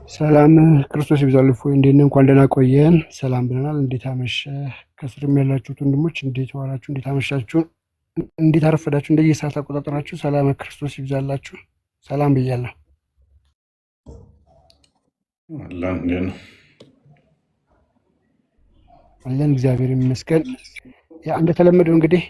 ሰላም ክርስቶስ ይብዛልህ ወይ? እንዴት ነህ? እንኳን ደህና ቆየን። ሰላም ብለናል። እንዴት አመሸ? ከስርም ያላችሁት ወንድሞች እንዴት ዋላችሁ? እንዴት አመሻችሁ? እንዴት አረፈዳችሁ? እንደየሰዓት አቆጣጠራችሁ ሰላም ክርስቶስ ይብዛላችሁ። ሰላም ብያለሁ። አለን እንዴት ነው? አለን እግዚአብሔር ይመስገን። ያ እንደተለመደው እንግዲህ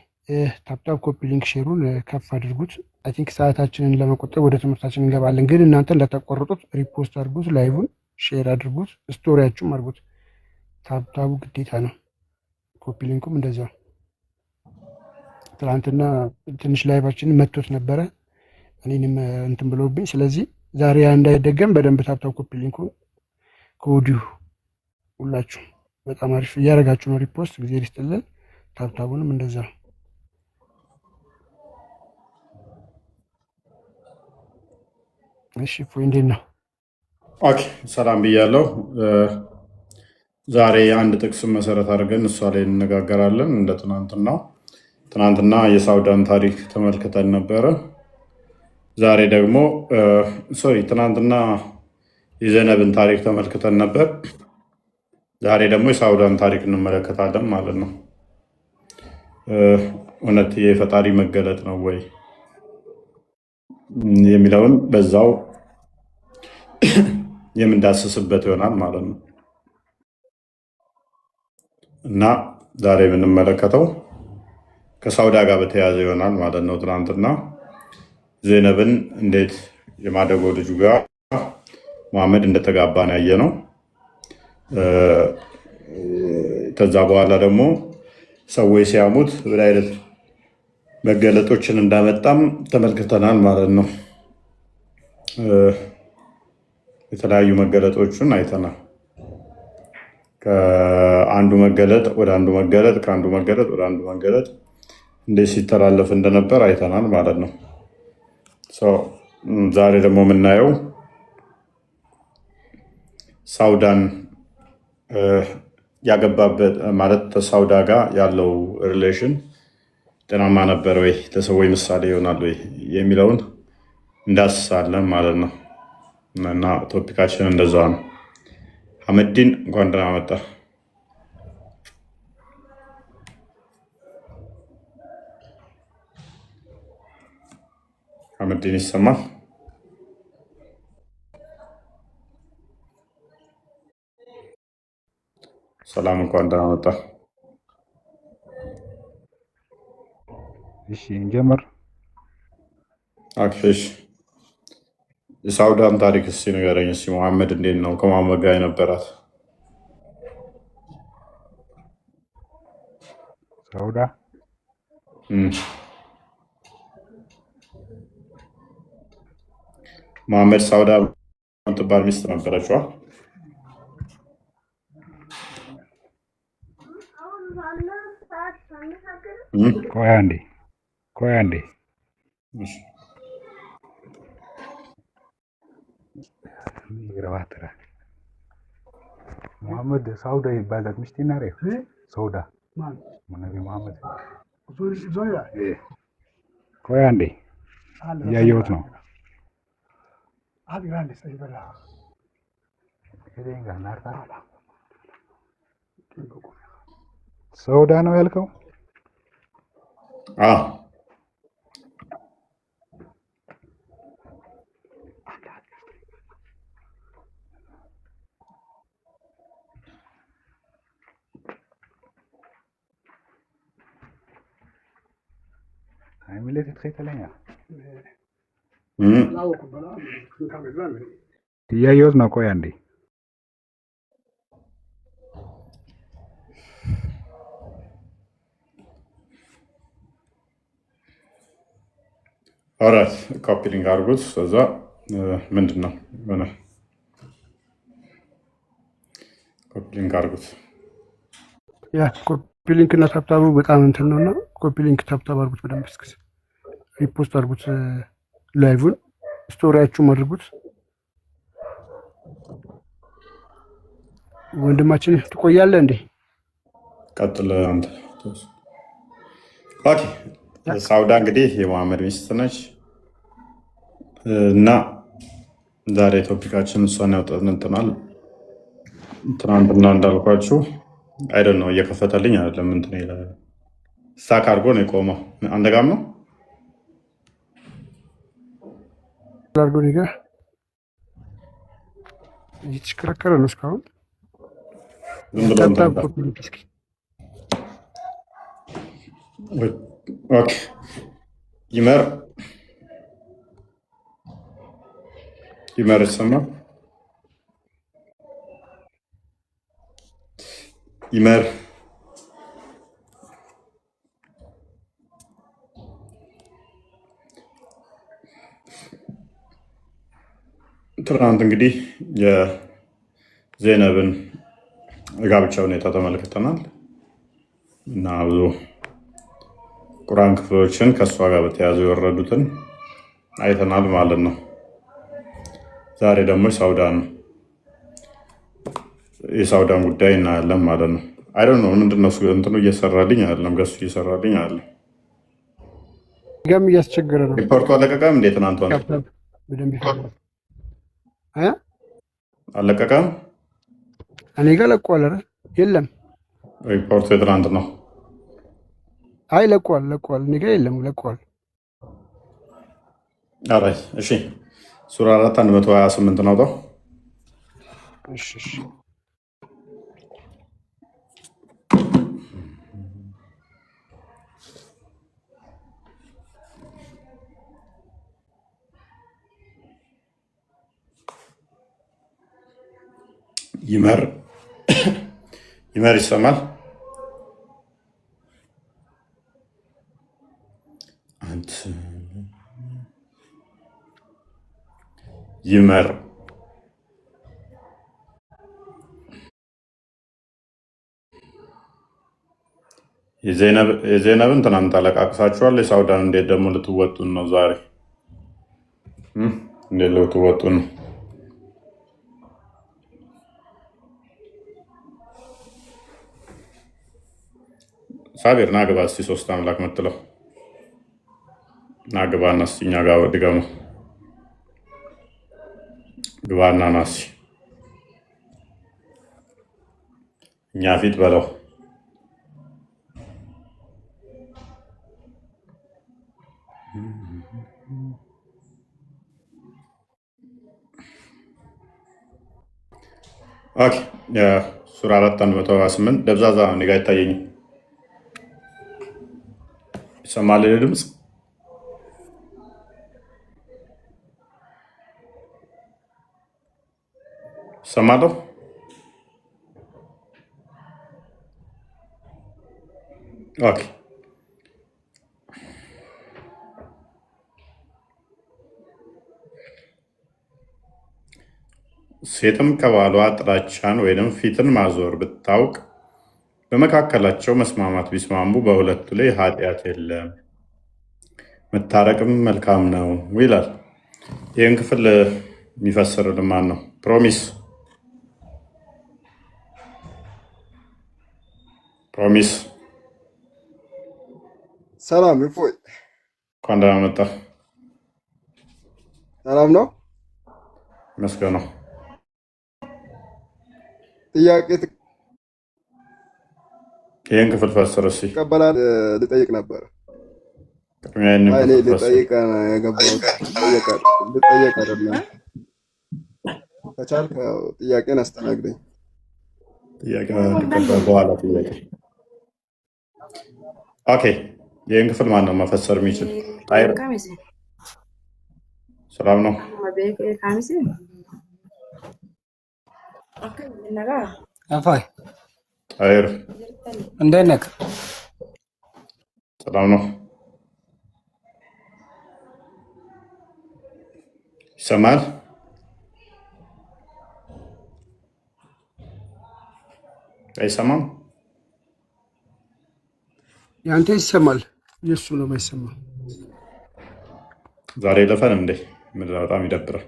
ታፕታፕ ኮፒ ሊንክ ሼሩን ከፍ አድርጉት። አይ ቲንክ ሰዓታችንን ለመቆጠብ ወደ ትምህርታችን እንገባለን። ግን እናንተ እንዳታቋርጡት ሪፖስት አድርጉት፣ ላይቭን ሼር አድርጉት፣ ስቶሪያችሁም አድርጉት። ታፕታቡ ግዴታ ነው። ኮፒ ሊንኩም እንደዚያው። ትናንትና ትንሽ ላይቫችንን መቶት ነበረ እኔንም እንትን ብለውብኝ። ስለዚህ ዛሬ እንዳይደገም በደንብ ታፕታፕ ኮፒ ሊንኩን ከወዲሁ ሁላችሁ በጣም አሪፍ እያደረጋችሁ ነው። ሪፖስት ጊዜ ሊስጥልን። ታፕታቡንም እንደዚያው። እሺ እፎይ እንዴት ነው? ኦኬ ሰላም ብያለሁ። ዛሬ አንድ ጥቅስን መሰረት አድርገን እሷ ላይ እንነጋገራለን። እንደ ትናንትና የሳውዳን ታሪክ ተመልክተን ነበረ። ዛሬ ደግሞ ትናንትና የዘነብን ታሪክ ተመልክተን ነበር። ዛሬ ደግሞ የሳውዳን ታሪክ እንመለከታለን ማለት ነው። እውነት የፈጣሪ መገለጥ ነው ወይ የሚለውን በዛው የምንዳስስበት ይሆናል ማለት ነው እና ዛሬ የምንመለከተው ከሳውዳ ጋር በተያያዘ ይሆናል ማለት ነው። ትናንትና ዜነብን እንዴት የማደጎ ልጁ ጋር መሐመድ እንደተጋባን ያየ ነው። ከዛ በኋላ ደግሞ ሰዎች ሲያሙት ምን አይነት መገለጦችን እንዳመጣም ተመልክተናል ማለት ነው። የተለያዩ መገለጦችን አይተናል። ከአንዱ መገለጥ ወደ አንዱ መገለጥ፣ ከአንዱ መገለጥ ወደ አንዱ መገለጥ እንዴት ሲተላለፍ እንደነበር አይተናል ማለት ነው። ዛሬ ደግሞ የምናየው ሳውዳን ያገባበት ማለት ከሳውዳ ጋር ያለው ሪሌሽን ጤናማ ነበር ወይ፣ ለሰዎች ምሳሌ ይሆናል ወይ የሚለውን እንዳስሳለን ማለት ነው እና ቶፒካችን እንደዛ ነው። ሐመዲን እንኳን ደህና መጣ። ሐመዲን ይሰማል? ሰላም እንኳን ደህና መጣ። እሺ እንጀምር። አክሽ የሳውዳን ታሪክ እስኪ ንገረኝ እስኪ። መሐመድ እንዴት ነው ከመሐመድ ጋር የነበራት? ሳውዳ መሐመድ ሳውዳ የምትባል ሚስት ነበረችዋ። ቆይ አንዴ ግረባትራ መሐመድ ሳውዳ ይባላል። ሚስቴ ናሬ ሳውዳ ነቢ መሐመድ። ቆይ አንዴ እያየሁት ነው። ሳውዳ ነው ያልከው? عملت تخيتلኛ እያየሁት ነው። ቆይ አንዴ ኦራይት ኮፒ ሊንክ አድርጉት። ከዛ ምንድን ነው ሆነ ኮፒ ሊንክ አድርጉት። ያ ኮፒ ሊንክ እና ታፕታቡ በጣም እንትን ነውና ኮፒ ሊንክ ታፕታብ አድርጉት በደንብ እስኪ ሪፖስት አድርጉት። ላይቭን ስቶሪያችሁም አድርጉት። ወንድማችን ትቆያለህ እንዴ? ቀጥል አንተ። ኦኬ ሳውዳ እንግዲህ የመሐመድ ሚስት ነች እና ዛሬ ቶፒካችን እሷን ያውጠንጥናል። ትናንትና እንዳልኳችሁ አይደል ነው እየከፈተልኝ አይደለም እንትን ይላል ሳክ አድርጎ ነው የቆመው። አንተ ጋም ነው አድርጎ ነገር እየተሽከረከረ ነው እስካሁን። ዝም ብሎ ታፕታፕ ኮፒሊንክ እስኪ ኦኬ ይመር ይሰማ ይመር ትናንት እንግዲህ የዜነብን ጋብቻ ሁኔታ ተመልክተናል እና ብዙ ቁርአን ክፍሎችን ከእሷ ጋር በተያያዙ የወረዱትን አይተናል ማለት ነው። ዛሬ ደግሞ የሳውዳን ጉዳይ እናያለን ማለት ነው። አይደል ነው ምንድነው እንትኑ እየሰራልኝ አይደለም፣ ገሱ እየሰራልኝ አይደለም። ገም እያስቸገረ ነው። ሪፖርቱ አለቀቀም እንዴ? ትናንት በደንብ ይፈራል። አለቀቀም? እኔ ጋር ለቋል። ኧረ የለም ሪፖርቱ የትናንት ነው። አይ ለቋል። እኔ ጋር የለም ለቋል። አረ እሺ ሱራ 4 128 ነው ተው። እሺ ይመር ይሰማል። ይመር የዜነብን ትናንት አለቃቅሳችኋል። የሳውዳን እንዴት ደግሞ ልትወጡን ነው ዛሬ? እንዴት ልትወጡን ነው? ሳቢር ናግባ እስኪ ሶስት አምላክ ምትለው ናግባና እስኪ እኛ ጋር ድገሙ። ግባና ናሲ እኛ ፊት በለው። ኦኬ ሱራ 4 128 ደብዛዛ እኔ ጋ አይታየኝም። ይሰማል ድምፅ? ይሰማለሁ? ኦኬ ሴትም ከባሏ ጥላቻን ወይም ፊትን ማዞር ብታውቅ በመካከላቸው መስማማት ቢስማሙ በሁለቱ ላይ ኃጢአት የለም፣ መታረቅም መልካም ነው ይላል። ይህን ክፍል የሚፈስርልን ማን ነው? ፕሮሚስ ሰላም እፎይ፣ እንኳን ደህና መጣህ። ሰላም ነው። ይመስገን ነው። ጥያቄ ይህን ክፍል ፈስር እስኪ። ትቀበላለህ? ልጠይቅ ነበር። ቅድሚያ ይህንን እኔ ክፍል ፈስር። ልጠይቅ ነው የገባሁት። ልጠይቅ አይደለም። ከቻልክ ጥያቄን አስተናግደኝ። ጥያቄ ከቀበል በኋላ ጥያቄ። ኦኬ ይህን ክፍል ማን ነው መፈሰር የሚችል? ጣይር ሰላም ነው። አፋይ ጣይር እንዴት ነህ? ሰላም ነው። ይሰማል? አይሰማም? ያንተ ይሰማል፣ የእሱ ነው የማይሰማ። ዛሬ ለፈን እንዴ በጣም ይደብራል።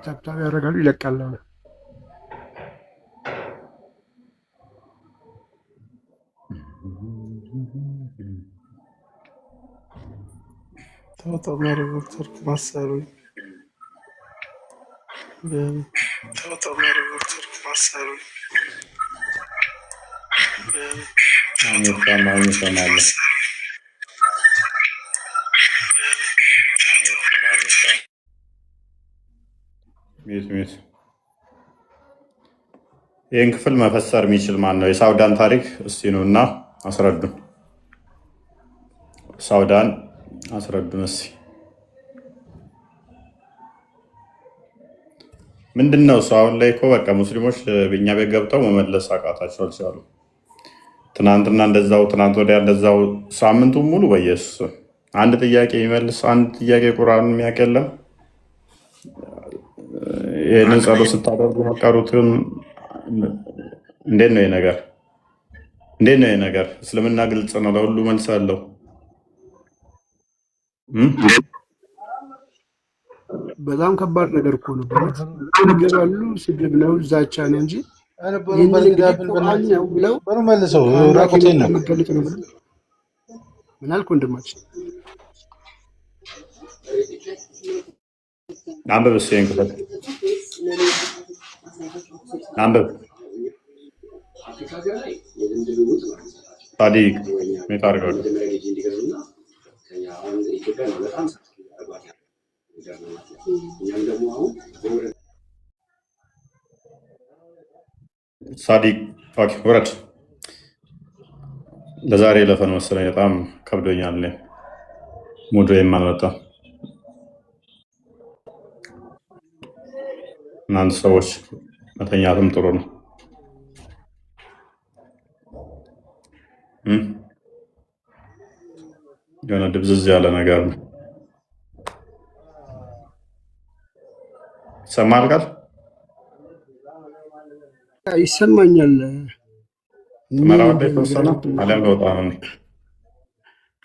ታብታብ ያደርጋሉ፣ ይለቃል። የሚያደርጉት ቱርክ መሰሉኝ። የሚያደርጉት ቱርክ መሰሉኝ። ይህን ክፍል መፈሰር የሚችል ማን ነው? የሳውዳን ታሪክ እስቲ ነው እና አስረዱን። ሳውዳን አስረዱን እስቲ። ምንድን ነው እሱ? አሁን ላይ እኮ በቃ ሙስሊሞች በእኛ ቤት ገብተው መመለስ አቃታቸው፣ አልቻሉ። ትናንትና እንደዛው፣ ትናንት ወዲያ እንደዛው፣ ሳምንቱን ሙሉ በኢየሱስ አንድ ጥያቄ የሚመልስ አንድ ጥያቄ ቁርአን የሚያውቅ የለም። ይህንን ጸሎት ስታደርጉ መቀሩትም እንዴት ነው ነገር? እንዴት ነው ነገር? እስልምና ግልጽ ነው፣ ለሁሉ መልስ አለው። በጣም ከባድ ነገር እኮ ነው። ይገባሉ። ስድብ ነው፣ ዛቻ ነው እንጂ ይህንን እንግዲህ ቁርአን ነው ብለው መልሰው ራቁቴን ነው የሚገልጽ ነው ብለው ምን አልክ ወንድማችን? አንብብ እስኪ ይህን ክፍል አንብብ። ሳዲቅ ሜት አድርገው ሳዲቅ ውረድ። ለዛሬ ለፈን መሰለኝ በጣም ከብዶኛል። ሙዶ የማልመጣ እናንተ ሰዎች መተኛትም ጥሩ ነው። የሆነ ድብዝዝ ያለ ነገር ነው። ይሰማል ቃል ይሰማኛል። ትመራዋለህ የተወሰነ አሊያም ለውጣ ነው።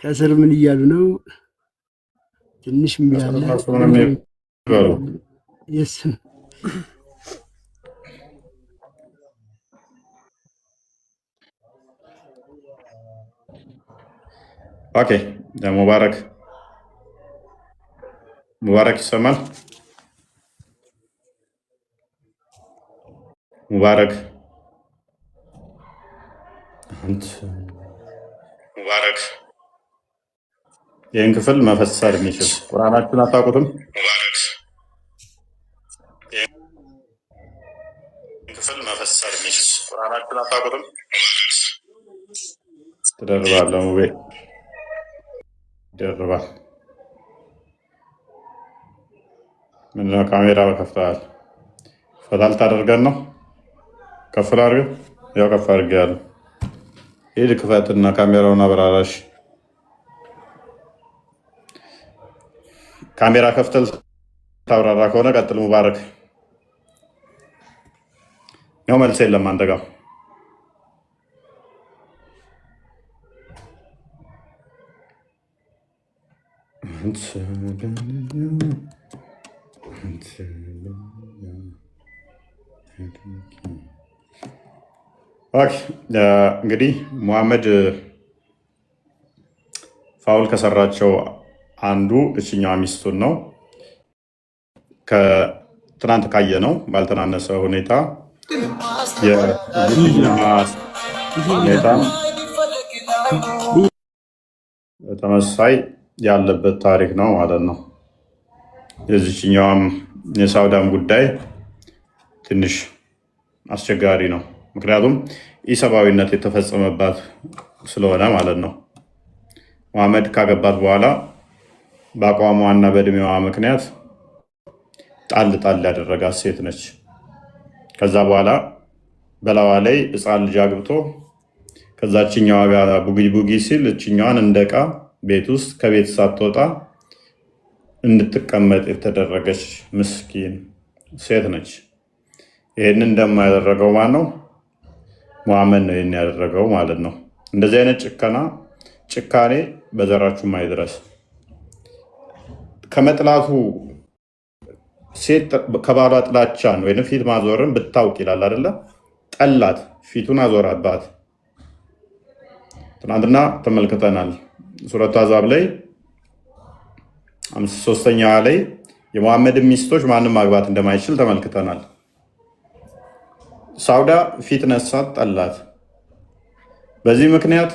ከስር ምን እያሉ ነው? ትንሽ ሚያለ የስም ኦኬ። ሙባረክ ሙባረክ ይሰማል? ሙባረክ ሙባረክ ይህን ክፍል መፈሰር የሚችል ቁርአናችሁን አታውቁትም? ክፍል መፈሰር የሚችል ቁርአናችሁን አታውቁትም? ትደርባለህ ሙቤ ይደርባል። ምንድነው ካሜራ ከፍተሃል? ፈታል ታደርገን ነው? ከፍ ላድርገህ? ያው ከፍ አድርጌያለሁ። ሂድ ክፈትና ካሜራውን አበራራሽ። ካሜራ ከፍተል ታብራራ ከሆነ ቀጥል። ሙባረክ ያው መልስ የለም አንተ ጋር እንግዲህ ሙሐመድ ፋውል ከሰራቸው አንዱ እችኛዋ ሚስቱን ነው። ከትናንት ካየ ነው ባልተናነሰ ሁኔታ ሁኔታ ተመሳሳይ ያለበት ታሪክ ነው ማለት ነው። የዚችኛዋም የሳውዳን ጉዳይ ትንሽ አስቸጋሪ ነው። ምክንያቱም ኢሰብአዊነት የተፈጸመባት ስለሆነ ማለት ነው። መሐመድ ካገባት በኋላ በአቋሟና በእድሜዋ ምክንያት ጣል ጣል ያደረጋት ሴት ነች። ከዛ በኋላ በላዋ ላይ ሕፃን ልጅ አግብቶ ከዛችኛዋ ጋር ቡጊ ቡጊ ሲል እችኛዋን እንደ ዕቃ ቤት ውስጥ ከቤት ሳትወጣ እንድትቀመጥ የተደረገች ምስኪን ሴት ነች። ይህን እንደማያደረገው ማን ነው? ሙሐመድ ነው ይህን ያደረገው ማለት ነው። እንደዚህ አይነት ጭካኔ በዘራችሁ ማይድረስ። ከመጥላቱ ሴት ከባሏ ጥላቻን ወይም ፊት ማዞርን ብታውቅ ይላል አይደለ? ጠላት፣ ፊቱን አዞራባት። ትናንትና ተመልክተናል። ሱረቱ አዛብ ላይ 53ኛዋ ላይ የሙሐመድ ሚስቶች ማንም ማግባት እንደማይችል ተመልክተናል። ሳውዳ ፊት ነሳት፣ ጠላት። በዚህ ምክንያት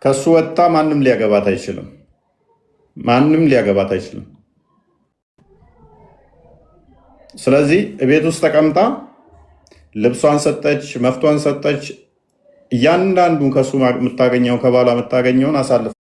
ከሱ ወጥታ ማንም ሊያገባት አይችልም። ማንም ሊያገባት አይችልም። ስለዚህ ቤት ውስጥ ተቀምጣ ልብሷን ሰጠች፣ መፍቷን ሰጠች። እያንዳንዱን ከሱ የምታገኘው ከባሏ የምታገኘውን አሳልፍ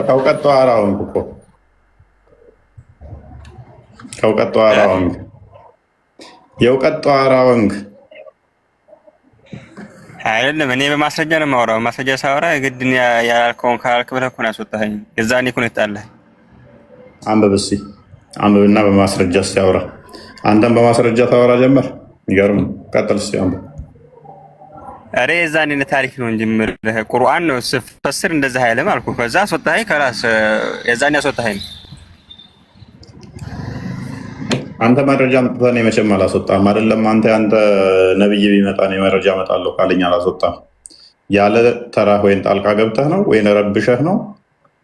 ከእውቀት ጠዋራ ሆንክ እኮ ከእውቀት ጠዋራ ሆንክ። የእውቀት ጠዋራ ሆንክ አይደለም። እኔ በማስረጃ ነው የማወራው። ማስረጃ ሳወራ ግድ ያልከውን ካልክ ብለህ እኮ ነው ያስወጣኸኝ። የዛኔ እኮ ነው የተጣላህ። አንብብ እስኪ አንብብና በማስረጃ ሲያወራ አንተም በማስረጃ ታወራ ጀመር። ይገርም። ቀጥል እስኪ አንብብ። ኧረ የዛኔ ታሪክ ነው እንጂ የምልህ ቁርአን ነው ስፈስር እንደዛ አይልም አልኩህ። ከዛ አስወጣኸኝ። ከራስ የዛኔ አስወጣኸኝ። አንተ መረጃ አምጥተህ እኔ መቼም አላስወጣም። አይደለም አንተ ነብይ ቢመጣ እኔ መረጃ አመጣለሁ ካለኝ አላስወጣም። ያለ ተራ ወይን ጣልቃ ገብተህ ነው ወይን ረብሸህ ነው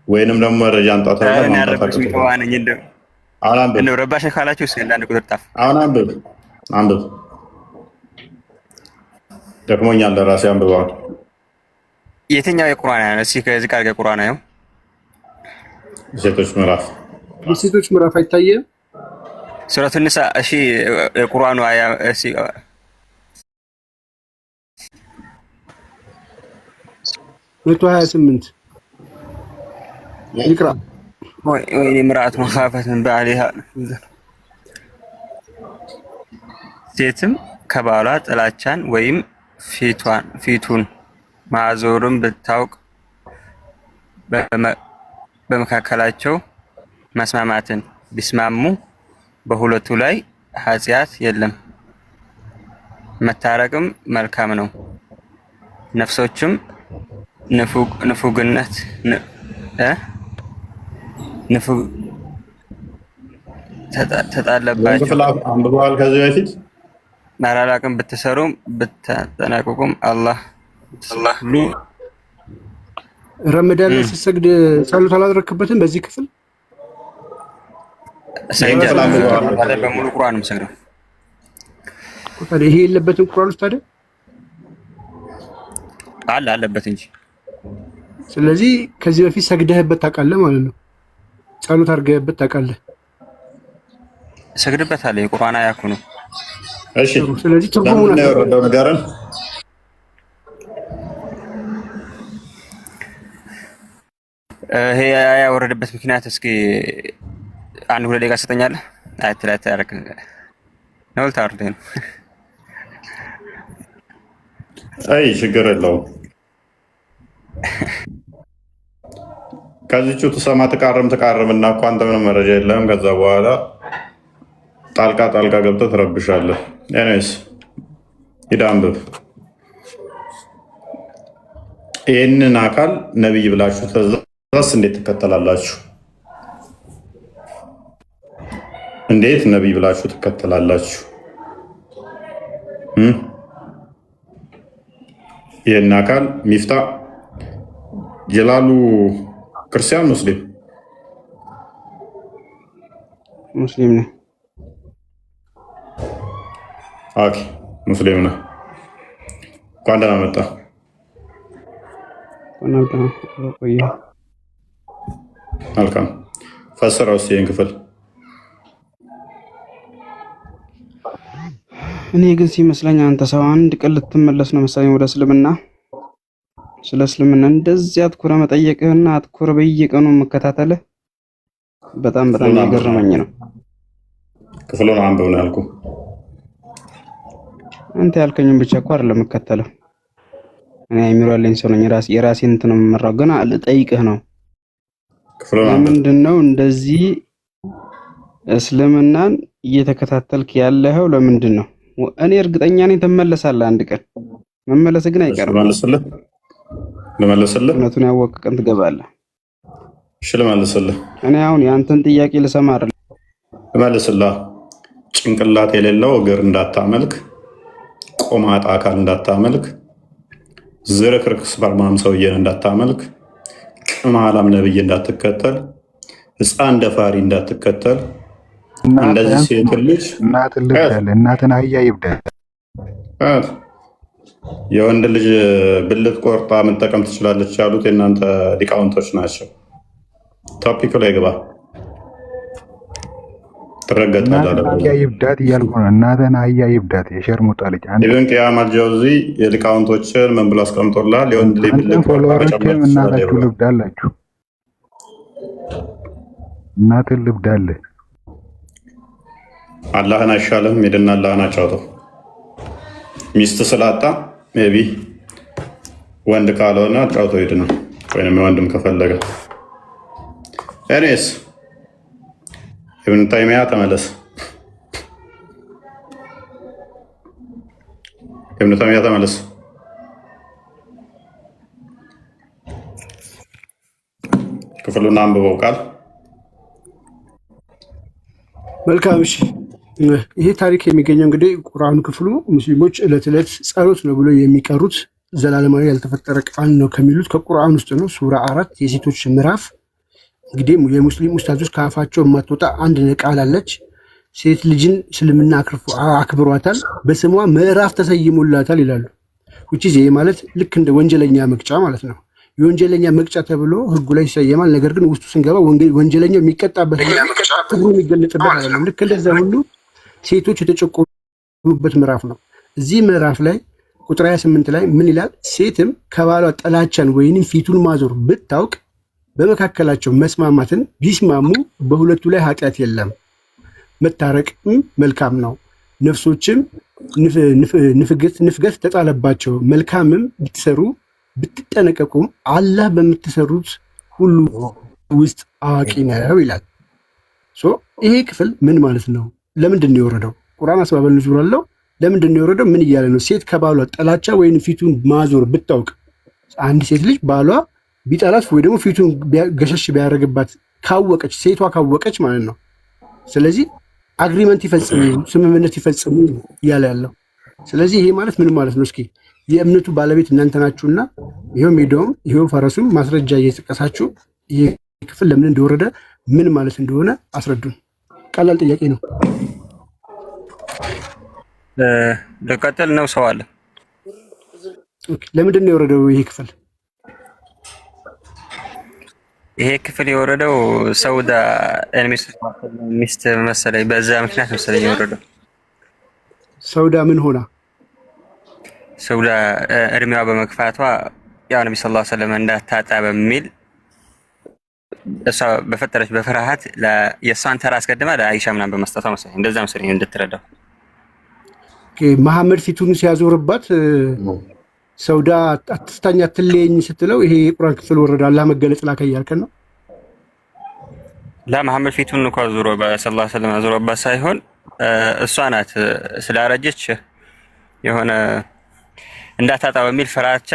ወይንም ደግሞ መረጃ አንጣተህ ነው። እንደው ረባሸህ ካላችሁ እስኪ አንድ ቁጥር ጣፍ። አሁን አንብብ። ደክሞኛል ለራሴ አንብበዋል። የትኛው የቁርአን ነው? እስኪ ከዚህ ጋር የቁርአን ነው። ሴቶች ምዕራፍ የሴቶች ምዕራፍ አይታየም። ሱረቱ ኒሳ። እሺ የቁርአኑ አያ እሺ 128 ይቅራ። ወይ ምርአት መኻፈት ምን ባሊሃ ሴትም ከባሏ ጥላቻን ወይም ፊቱን ማዞርን ብታውቅ በመካከላቸው መስማማትን ቢስማሙ በሁለቱ ላይ ኃጢአት የለም፣ መታረቅም መልካም ነው። ነፍሶችም ንፉግነት ተጣለባቸው። አንብበዋል ከዚህ በፊት መራራቅም ብትሰሩም ብታጠናቅቁም አላህ ረመዳን ላይ ስትሰግድ ጸሎት አላደረክበትም? በዚህ ክፍል በሙሉ ቁርአን ነው የምሰግደው። ይሄ የለበትም ቁርአን ውስጥ አይደል? አለበት እንጂ። ስለዚህ ከዚህ በፊት ሰግደህበት ታውቃለህ ማለት ነው። ጸሎት አድርገህበት ታውቃለህ። ሰግድበታለሁ። የቁርአን አያ እኮ ነው። እሺ፣ ስለዚህ ትርጉሙን ያወረደው ነገርን ይሄ አያ ያወረደበት ምክንያት እስኪ አንድ ሁለት ደቂቃ ሰጠኛለህ። አይተላት ያረክ ነው ልታወርደኝ ነው። አይ ችግር የለውም። ከዚቹ ትሰማ ትቃርምና እኮ አንተ ምንም መረጃ የለህም። ከዛ በኋላ ጣልቃ ገብተህ ትረብሻለህ። ኤኒዌይስ ሂድ አንብብ። ይህንን አካል ነቢይ ብላችሁ ትእዛዝ እንዴት ትከተላላችሁ? እንዴት ነቢይ ብላችሁ ትከተላላችሁ? ይህን አካል ሚፍታ ጀላሉ ክርስቲያን ሙስሊም ነው። ኦኬ ሙስሊም ነው። እንኳን ደህና መጣ። መልካም ፈስረው እስኪ ይህን ክፍል። እኔ ግን ሲመስለኝ አንተ ሰው አንድ ቀን ልትመለስ ነው መሰለኝ ወደ እስልምና። ስለ እስልምና እንደዚህ አትኩረ መጠየቅህና አትኩረ በየቀኑ መከታተልህ በጣም እየገረመኝ ነው። ክፍሉን አንብብ ነው ያልኩህ። አንተ ያልከኝን ብቻ እኮ አይደለም የምከተለው። እኔ አይምሮ ያለኝ ሰው ነኝ። የራሴን እንትን ነው የምመራው። ግን ልጠይቅህ ነው ለምንድን ነው እንደዚህ እስልምናን እየተከታተልክ ያለኸው? ለምንድን ነው? እኔ እርግጠኛ ነኝ ትመለሳለህ አንድ ቀን። መመለስ ግን አይቀርም። ልመልስልህ? እውነቱን ያወቅህ ቀን ትገባለህ። እሺ ልመልስልህ። እኔ አሁን የአንተን ጥያቄ ልሰማ አይደል? ልመልስልህ። ጭንቅላት የሌለው እግር እንዳታመልክ፣ ቆማጣ አካል እንዳታመልክ፣ ዝርክርክ ስፐርማም ሰውዬን እንዳታመልክ፣ ቅማላም ነብይ እንዳትከተል፣ ህፃን ደፋሪ እንዳትከተል፣ እንደዚህ ሴት ልጅ እናትን አህያ ይብዳል። የወንድ ልጅ ብልት ቆርጣ መጠቀም ትችላለች ያሉት የእናንተ ሊቃውንቶች ናቸው። ቶፒኩ ላይ ግባ። ትረገጣለህ። አህያ ይብዳት እያልኩ ነው። እናትን አህያ ይብዳት። የሸርሙጣ ልጅ ኢብን ቂያም አልጀውዚ የሊቃውንቶችን ምን ብሎ አስቀምጦላል? የወንድ ልጅ ብልት ፎሎወሮችም እናታችሁ ልብዳላችሁ። እናትን ልብዳለህ። አላህን አይሻልም? ሄድና አላህን አጫውተው። ሚስት ስላጣ ሜቢ ወንድ ካልሆነ አጫውተው ሄድና፣ ወይም የወንድም ከፈለገ እኔስ ኢብን ተይሚያ ተመለስ። ኢብን ተይሚያ ተመለስ። ክፍሉን አንብበው ቃል መልካም። እሺ ይሄ ታሪክ የሚገኘው እንግዲህ ቁርአኑ ክፍሉ ሙስሊሞች ዕለት ዕለት ጸሎት ነው ብሎ የሚቀሩት ዘላለማዊ ያልተፈጠረ ቃል ነው ከሚሉት ከቁርአን ውስጥ ነው። ሱራ 4 የሴቶች ምዕራፍ። እንግዲህ የሙስሊም ኡስታዞች ከአፋቸው የማትወጣ አንድ ቃል አለች። ሴት ልጅን እስልምና አክብሯታል፣ በስሟ ምዕራፍ ተሰይሞላታል ይላሉ። ውጪ ይሄ ማለት ልክ እንደ ወንጀለኛ መቅጫ ማለት ነው። የወንጀለኛ መቅጫ ተብሎ ህጉ ላይ ይሰየማል። ነገር ግን ውስጡ ስንገባ ወንጀለኛው የሚቀጣበት ክብሩ የሚገለጥበት አይደለም። ልክ እንደዛ ሁሉ ሴቶች የተጨቆኑበት ምዕራፍ ነው። እዚህ ምዕራፍ ላይ ቁጥር 28 ላይ ምን ይላል? ሴትም ከባሏ ጥላቻን ወይንም ፊቱን ማዞር ብታውቅ በመካከላቸው መስማማትን ቢስማሙ በሁለቱ ላይ ኃጢአት የለም፣ መታረቅም መልካም ነው። ነፍሶችም ንፍገት ተጣለባቸው። መልካምም ብትሰሩ ብትጠነቀቁም አላህ በምትሰሩት ሁሉ ውስጥ አዋቂ ነው ይላል። ይሄ ክፍል ምን ማለት ነው? ለምንድን ነው የወረደው? ቁርአን አስባበል ኑዙል አለው። ለምንድን ነው የወረደው? ምን እያለ ነው? ሴት ከባሏ ጥላቻ ወይም ፊቱን ማዞር ብታውቅ፣ አንድ ሴት ልጅ ባሏ ቢጠላት ወይ ደግሞ ፊቱን ገሸሽ ቢያደርግባት ካወቀች፣ ሴቷ ካወቀች ማለት ነው። ስለዚህ አግሪመንት ይፈጽሙ፣ ስምምነት ይፈጽሙ እያለ ያለው። ስለዚህ ይሄ ማለት ምን ማለት ነው? እስኪ የእምነቱ ባለቤት እናንተ ናችሁና ይሄው ሜዳውም ይሄው ፈረሱም ማስረጃ እየጠቀሳችሁ ይሄ ክፍል ለምን እንደወረደ ምን ማለት እንደሆነ አስረዱን። ቀላል ጥያቄ ነው። ልቀጥል ነው? ሰው አለ? ለምንድን ነው የወረደው ይሄ ክፍል? ይሄ ክፍል የወረደው ሰውዳ ሚስት መሰለኝ፣ በዛ ምክንያት መሰለኝ የወረደው። ሰውዳ ምን ሆና? ሰውዳ እድሜዋ በመግፋቷ ያው ነብዩ ሰለላሁ ዐለይሂ ወሰለም እንዳታጣ በሚል እሷ በፈጠረች በፍርሃት የእሷን ተራ አስቀድማ ለአይሻ ምናምን በመስጠቷ መሰለኝ፣ እንደዛ መሰለኝ እንድትረዳው። መሐመድ ፊቱን ሲያዞርባት ሰውዳ አትስታኝ አትለየኝ ስትለው ይሄ የቁርአን ክፍል ወረደ። አላህ መገለጽ ላከ እያልከን ነው? መሐመድ ፊቱን እንኳ ዞሮ በሰለላሁ ዐለይሂ ወሰለም አዞረባት ሳይሆን እሷ ናት ስላረጀች የሆነ እንዳታጣ በሚል ፍራቻ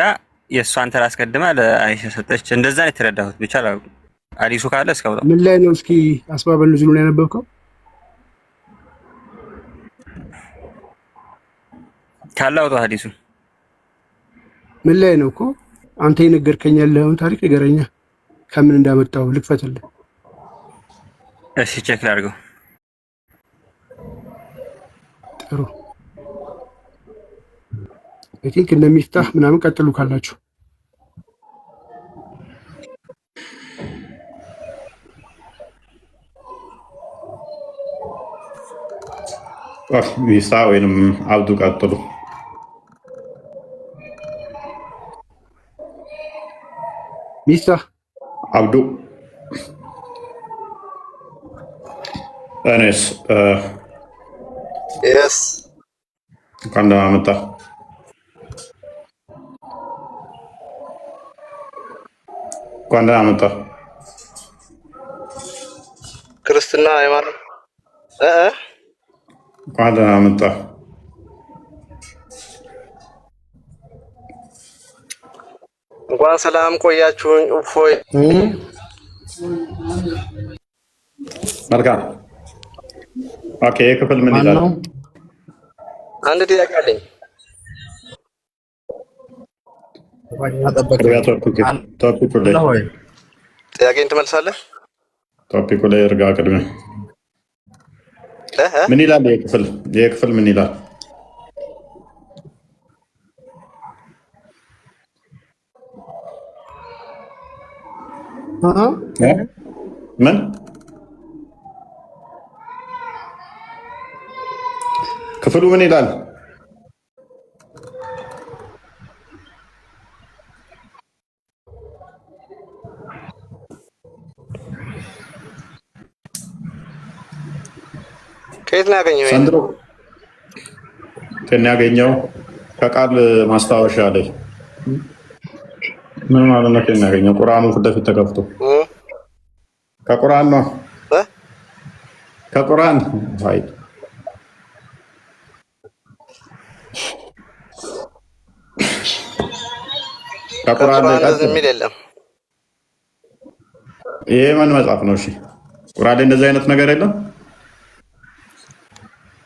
የእሷን ተራ አስቀድማ ለአይሻ ሰጠች። እንደዛ ነው የተረዳሁት። ብቻ አዲሱ ካለ እስካውጣ ምን ላይ ነው? እስኪ አስባበል ኑዙሉን ያነበብከው ካለ አውጣው። አዲሱ ምን ላይ ነው? እኮ አንተ የነገርከኝ ያለውን ታሪክ ንገረኛ፣ ከምን እንዳመጣው ልክፈትልህ። እሺ ቼክ ላድርገው። ጥሩ አይ ቲንክ እንደሚፍታህ ምናምን ቀጥሉ ካላችሁ ሚፍታ ወይንም አብዱ ቀጥሉ። ሚፍታህ አብዱ እኔስ የስ እንኳን ደህና መጣህ። እንኳን ደህና መጣህ። ክርስትና ሃይማኖት እንኳን ደህና መጣህ። እንኳን ሰላም ቆያችሁኝ። እፎይ መልካም። ኦኬ የክፍል ምን ይላል? አንድ ጥያቄ አለኝ። ጥያቄን ትመልሳለህ? ቶፒኩ ላይ እርጋ። ቅድመ ምን ይላል? የክፍል ምን ይላል? ምን ክፍሉ ምን ይላል? ከየት ነው ያገኘው? ሰንድሮ ከሚያገኘው ከቃል ማስታወሻ ላይ ምን ማለት ነው? ከሚያገኘው ቁርአኑ ፊት ለፊት ተከፍቶ ከቁርአን ነው። ከቁርአን አይ ከቁርአን ላይ የሚል የለም። ይሄ ማን መጽሐፍ ነው? እሺ ቁርአን ላይ እንደዚህ አይነት ነገር የለም።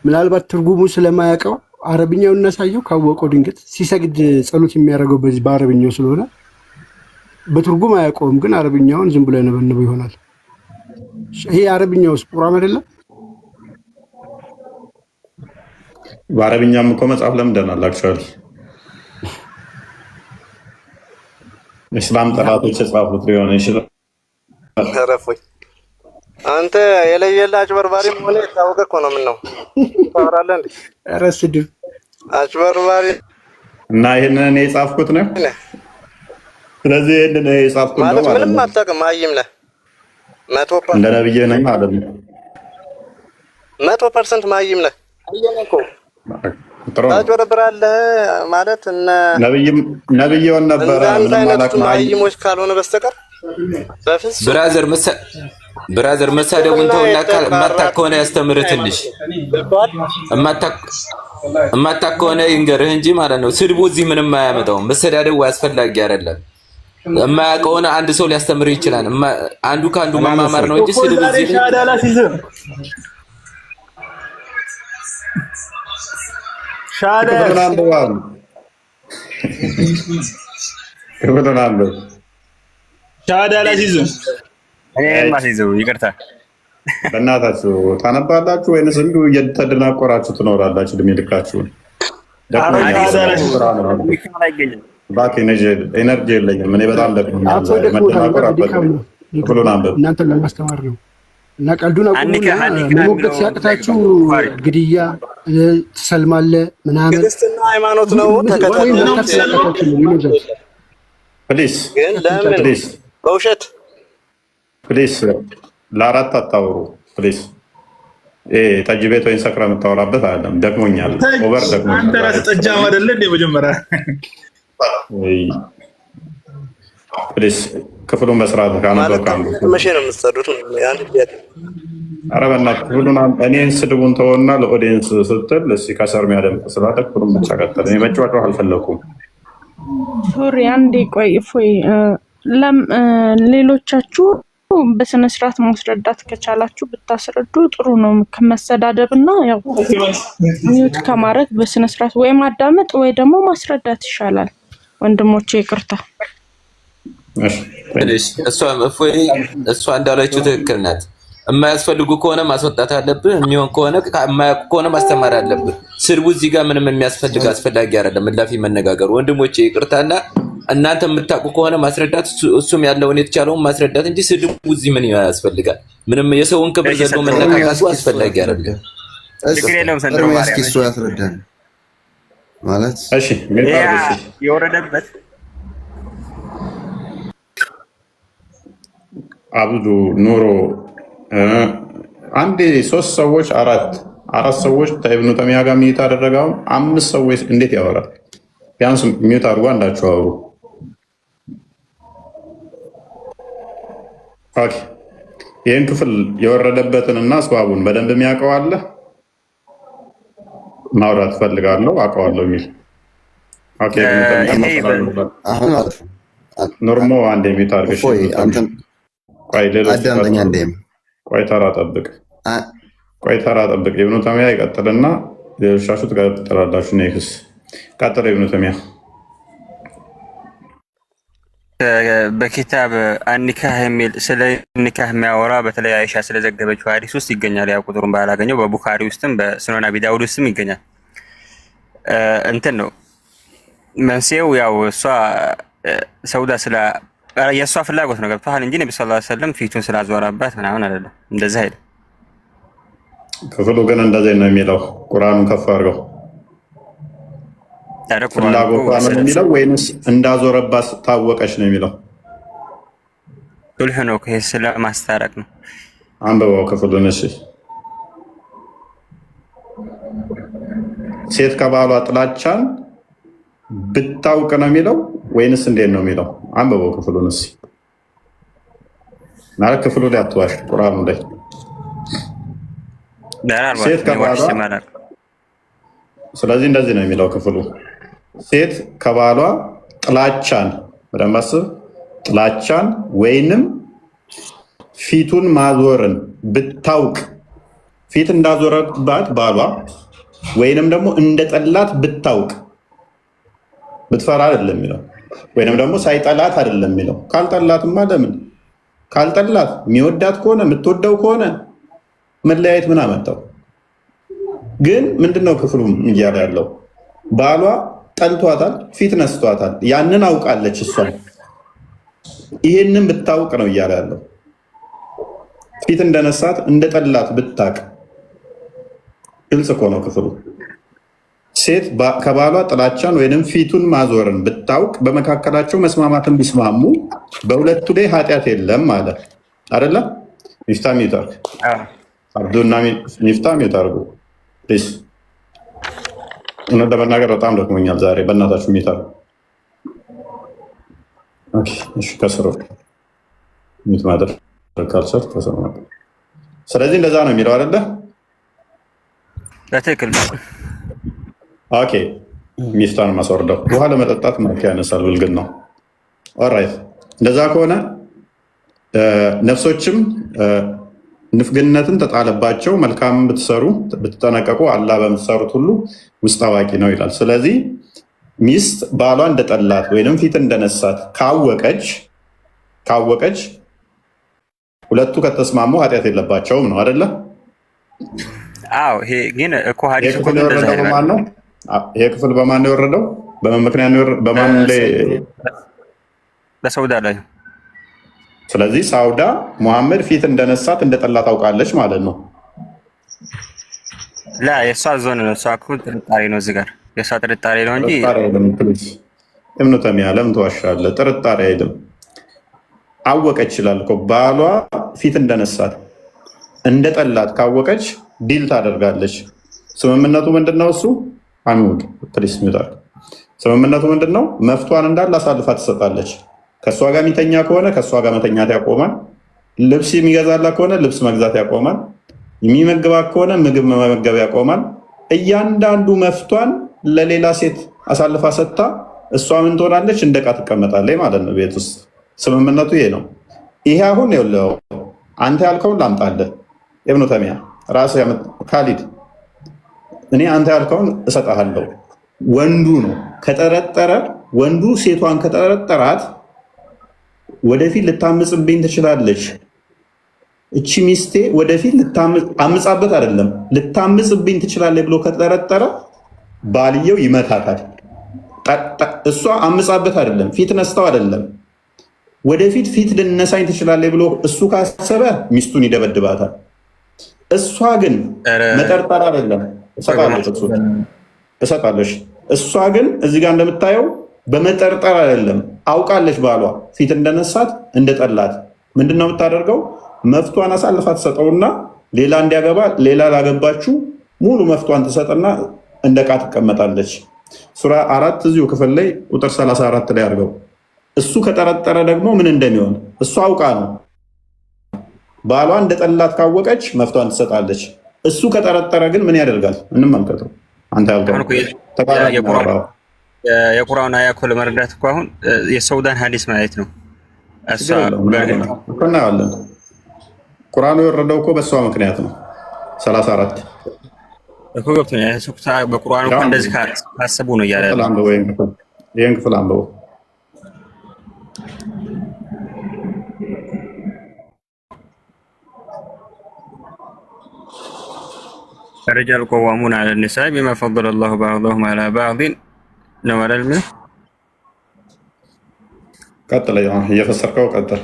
ምናልባት ትርጉሙ ስለማያውቀው አረብኛው እናሳየው። ካወቀው ድንገት ሲሰግድ ጸሎት የሚያደርገው በዚህ በአረብኛው ስለሆነ በትርጉም አያውቀውም፣ ግን አረብኛውን ዝም ብሎ ያነበንበው ይሆናል። ይሄ አረብኛውስ ቁርአን አይደለም? በአረብኛም እኮ መጽሐፍ ለምደናል። አክቹዋሊ እስላም ጠላቶች የጻፉት ሊሆን ይችላል። ረፎይ አንተ የለየላ አጭበርባሪ ሆነ የታወቀ እኮ ነው። ምን ነው ታወራለህ እንዴ? ኧረ ስድብ አጭበርባሪ እና ይሄንን እኔ የጻፍኩት ነው። ስለዚህ ይሄንን የጻፍኩት ነው ማለት ምንም አታውቅም። አይም ነህ 100% እንደ ነብይ ነኝ ማለት ነው። 100% ማይም ነህ። አየነህ እኮ ጥሩ ታጭበረብራለህ ማለት እነ ነብይውን ነበረ ማለት ማይሞች ካልሆነ በስተቀር በፍጹም ብራዘር መሳደቡን ተውና እማታውቅ ከሆነ ያስተምርህ። ትንሽ እማታውቅ ከሆነ ይንገርህ እንጂ ማለት ነው። ስድቡ እዚህ ምንም አያመጣውም። መሰዳደቡ አስፈላጊ አይደለም። የማያውቀውን አንድ ሰው ሊያስተምርህ ይችላል። አንዱ ከአንዱ መማማር ነው እንጂ ስድብ እዚህ ሻዳ አላሲዝም ማሲዘው ይቅርታ፣ በእናታችሁ ታነባላችሁ ወይንስ እንዲሁ እየተደናቆራችሁ ትኖራላችሁ? እድሜ ልካችሁን ኤነርጂ የለኝም እኔ በጣም ደክሞኛል። መደናቆር እናንተን ለማስተማር ነው እና ቀልዱን አቁሙና መሞገት ሲያቅታችሁ ግድያ ትሰልማለህ ምናምን ክርስትና ሃይማኖት ነው። ፕሊዝ ግን ለምን በውሸት ፕሊዝ ለአራት አታውሩ ፕሊዝ። ጠጅ ቤት ወይም ሰክራ የምታወራበት አይደለም። ደክሞኛል፣ ኦቨር ደክሞኛል። አንተ ራስህ ጠጃም አይደለ እንዴ? መጀመሪያ ፕሊዝ ክፍሉን መስራት ካነበብካሉ መቼ ነው የምትሰዱት? ኧረ በእናትህ ክፍሉን እኔን ስድቡን ተወና ለኦዲየንስ ስትል እስኪ ከሰር የሚያደምጥ ስላለ ክፍሉን ብቻ ቀጠለ። መጫወጫው አልፈለኩም። ሶሪ አንዴ ቆይ እፎይ፣ ሌሎቻችሁ በስነ ስርዓት ማስረዳት ከቻላችሁ ብታስረዱ ጥሩ ነው። ከመሰዳደብ እና ያው ሚውት ከማድረግ በስነ ስርዓት ወይ ማዳመጥ ወይ ደግሞ ማስረዳት ይሻላል። ወንድሞቼ ይቅርታ። እሷ እንዳለችው ትክክል ናት። የማያስፈልጉ ከሆነ ማስወጣት አለብህ። የሚሆን ከሆነ የማያውቁ ከሆነ ማስተማር አለብህ። ስድቡ እዚህ ጋር ምንም የሚያስፈልግ አስፈላጊ አይደለም። እላፊ መነጋገሩ ወንድሞቼ ይቅርታና እናንተ የምታውቁ ከሆነ ማስረዳት፣ እሱም ያለውን የተቻለውን ማስረዳት እንጂ ስድቡ እዚህ ምን ያስፈልጋል? ምንም የሰውን ክብር ዘሎ መነካካቱ አስፈላጊ አይደለም። ችግር የለውም። ሰንድሮ ማርያም እሱ ያስረዳል ማለት እሺ የወረደበት አብዱ ኑሮ አንዴ 3 ሰዎች አራት ሰዎች ኢብኑ ተሚያ ጋር ሚዩት አደረገው። 5 ሰዎች እንዴት ያወራል? ቢያንስ ሚዩት አድርጎ አንዳቸው አውሩ። ኦኬ ይህን ክፍል የወረደበትንና አስባቡን በደንብ የሚያውቀው አለ? ማውራት ፈልጋለሁ አውቀዋለሁ የሚል ኦኬ። ኖርሞ አንዴ ሚዩት አድርገሽ ቆይ ተራ ጠብቅ። ኢብኑ ተሚያ ይቀጥልና ሌሎቻችሁ ትቀጥላላችሁ። ኔክስ ቀጥል ኢብኑ ተሚያ። በኪታብ አኒካህ የሚል ስለ ኒካህ የሚያወራ በተለይ አይሻ ስለዘገበችው ሀዲስ ውስጥ ይገኛል። ያው ቁጥሩን ባላገኘው በቡኻሪ ውስጥም በሱነን አቢ ዳውድ ውስጥም ይገኛል። እንትን ነው መንስኤው ያው እሷ ሰውዳ ስለ የእሷ ፍላጎት ነው ገብቶሃል እንጂ ነቢ ሰለላሁ ዐለይሂ ወሰለም ፊቱን ስላዞረባት ምናምን አይደለም። እንደዛ አይደለም። ክፍሉ ግን እንደዚህ ነው የሚለው። ቁርአኑን ከፍ አድርገው ፍላጎቷ ነው የሚለው ወይንስ እንዳዞረባት ታወቀች ነው የሚለው? ሱልህ ነው ከዚህ ስለማስታረቅ ነው። አንብበው ክፍሉን። እሺ ሴት ከባሏ ጥላቻን ብታውቅ ነው የሚለው ወይንስ እንዴት ነው የሚለው? አንብበው ክፍሉን። እሺ ማለት ክፍሉ ላይ አትዋሽ፣ ቁርአኑ ላይ ሴት ከባሏ ስለዚህ እንደዚህ ነው የሚለው ክፍሉ። ሴት ከባሏ ጥላቻን በደንብ አስብ፣ ጥላቻን ወይንም ፊቱን ማዞርን ብታውቅ፣ ፊት እንዳዞረባት ባሏ ወይንም ደግሞ እንደጠላት ብታውቅ፣ ብትፈራ አይደለም የሚለው ወይንም ደግሞ ሳይጠላት አይደለም የሚለው። ካልጠላትማ ለምን ካልጠላት የሚወዳት ከሆነ የምትወደው ከሆነ መለያየት ምን አመጣው? ግን ምንድነው ክፍሉ እያለ ያለው? ባሏ ጠልቷታል፣ ፊት ነስቷታል። ያንን አውቃለች እሷ። ይሄንን ብታውቅ ነው እያለ ያለው። ፊት እንደነሳት እንደጠላት ብታቅ ግልጽ እኮ ነው ክፍሉ። ሴት ከባሏ ጥላቻን ወይንም ፊቱን ማዞርን ብታውቅ በመካከላቸው መስማማትን ቢስማሙ በሁለቱ ላይ ኃጢአት የለም ማለት አይደለ? ሚፍታ ሚውታርክ አብዱና ሚፍታ ሚውታርጉ ፕሊዝ። እውነት ለመናገር በጣም ደክሞኛል ዛሬ። በእናታችሁ ሚውታርጉ። እሺ ከስሩ ሚውት ማድረግ ካልቻልክ ከስሩ ነበር። ስለዚህ እንደዛ ነው የሚለው አይደለ? በትክክል ኦኬ። ሚፍታን ማስወርደው ውሃ ለመጠጣት መልክ ያነሳል ብልግን ነው። ኦራይት እንደዛ ከሆነ ነፍሶችም ንፍግነትን ተጣለባቸው፣ መልካም ብትሰሩ ብትጠነቀቁ አላህ በምትሰሩት ሁሉ ውስጥ አዋቂ ነው ይላል። ስለዚህ ሚስት ባሏ እንደጠላት ወይንም ፊት እንደነሳት ካወቀች ሁለቱ ከተስማሙ ኃጢአት የለባቸውም ነው አይደለ? አዎ። ይሄ ግን እኮ ሐዲሱ ይሄ ክፍል በማን ነው የወረደው? በማን ምክንያት ነው? በማን ላይ? በሰውዳ ላይ። ስለዚህ ሳውዳ ሙሐመድ ፊት እንደነሳት እንደጠላት ታውቃለች ማለት ነው። ላ የእሷ ዞን ነው። እሷ እኮ ጥርጣሬ ነው እዚህ ጋር የእሷ ጥርጣሬ ነው እንጂ እብኑ ተሚያ ለምን ትዋሻለህ? ጥርጣሬ አይደለም። አወቀች ይችላል እኮ ባሏ ፊት እንደነሳት እንደጠላት ካወቀች ዲል ታደርጋለች። ስምምነቱ ምንድነው? እሱ አሚውድ ፕሊስ ሚውታር። ስምምነቱ ምንድነው? መፍቷን እንዳለ አሳልፋ ትሰጣለች። ከእሷ ጋር የሚተኛ ከሆነ ከእሷ ጋር መተኛት ያቆማል። ልብስ የሚገዛላት ከሆነ ልብስ መግዛት ያቆማል። የሚመግባት ከሆነ ምግብ መመገብ ያቆማል። እያንዳንዱ መፍቷን ለሌላ ሴት አሳልፋ ሰጥታ እሷ ምን ትሆናለች? እንደ ዕቃ ትቀመጣለች ማለት ነው ቤት ውስጥ። ስምምነቱ ይሄ ነው። ይሄ አሁን ይኸውልህ አንተ ያልከውን ላምጣልህ ኢብኑ ተሚያ ራስህ ካሊድ፣ እኔ አንተ ያልከውን እሰጥሃለሁ። ወንዱ ነው ከጠረጠረ፣ ወንዱ ሴቷን ከጠረጠራት ወደፊት ልታምጽብኝ ትችላለች እቺ ሚስቴ ወደፊት አምጻበት አይደለም ልታምጽብኝ ትችላለች ብሎ ከጠረጠረ ባልየው ይመታታል። እሷ አምጻበት አይደለም ፊት ነስተው አይደለም ወደፊት ፊት ልነሳኝ ትችላለች ብሎ እሱ ካሰበ ሚስቱን ይደበድባታል። እሷ ግን መጠርጠር አይደለም እሰጣለሽ። እሷ ግን እዚህ ጋር እንደምታየው በመጠርጠር አይደለም አውቃለች ባሏ ፊት እንደነሳት እንደጠላት። ምንድነው የምታደርገው? መፍቷን አሳልፋ ትሰጠውና ሌላ እንዲያገባ ሌላ ላገባችሁ ሙሉ መፍቷን ትሰጥና እንደ ዕቃ ትቀመጣለች። ሱራ 4 እዚሁ ክፍል ላይ ቁጥር 34 ላይ አድርገው። እሱ ከጠረጠረ ደግሞ ምን እንደሚሆን እሱ አውቃ ነው። ባሏ እንደጠላት ካወቀች መፍቷን ትሰጣለች። እሱ ከጠረጠረ ግን ምን ያደርጋል? እንመልከተው። አንተ ያልከው የቁርአን አያ እኮ ለመረዳት እኮ አሁን የሰውዳን ሐዲስ ማየት ነው። እናያለን። ቁርአኑ የወረደው እኮ በእሷ ምክንያት ነው። 34 እኮ ገብቶኛል። በቁርአኑ እኮ እንደዚህ ካሰቡ ነው እያለ ይህን ክፍል አንብበው። الرجال قوامون على النساء بما فضل الله بعضهم على بعض ነው አይደል? ምን ቀጥል፣ እየፈሰርከው ቀጥል።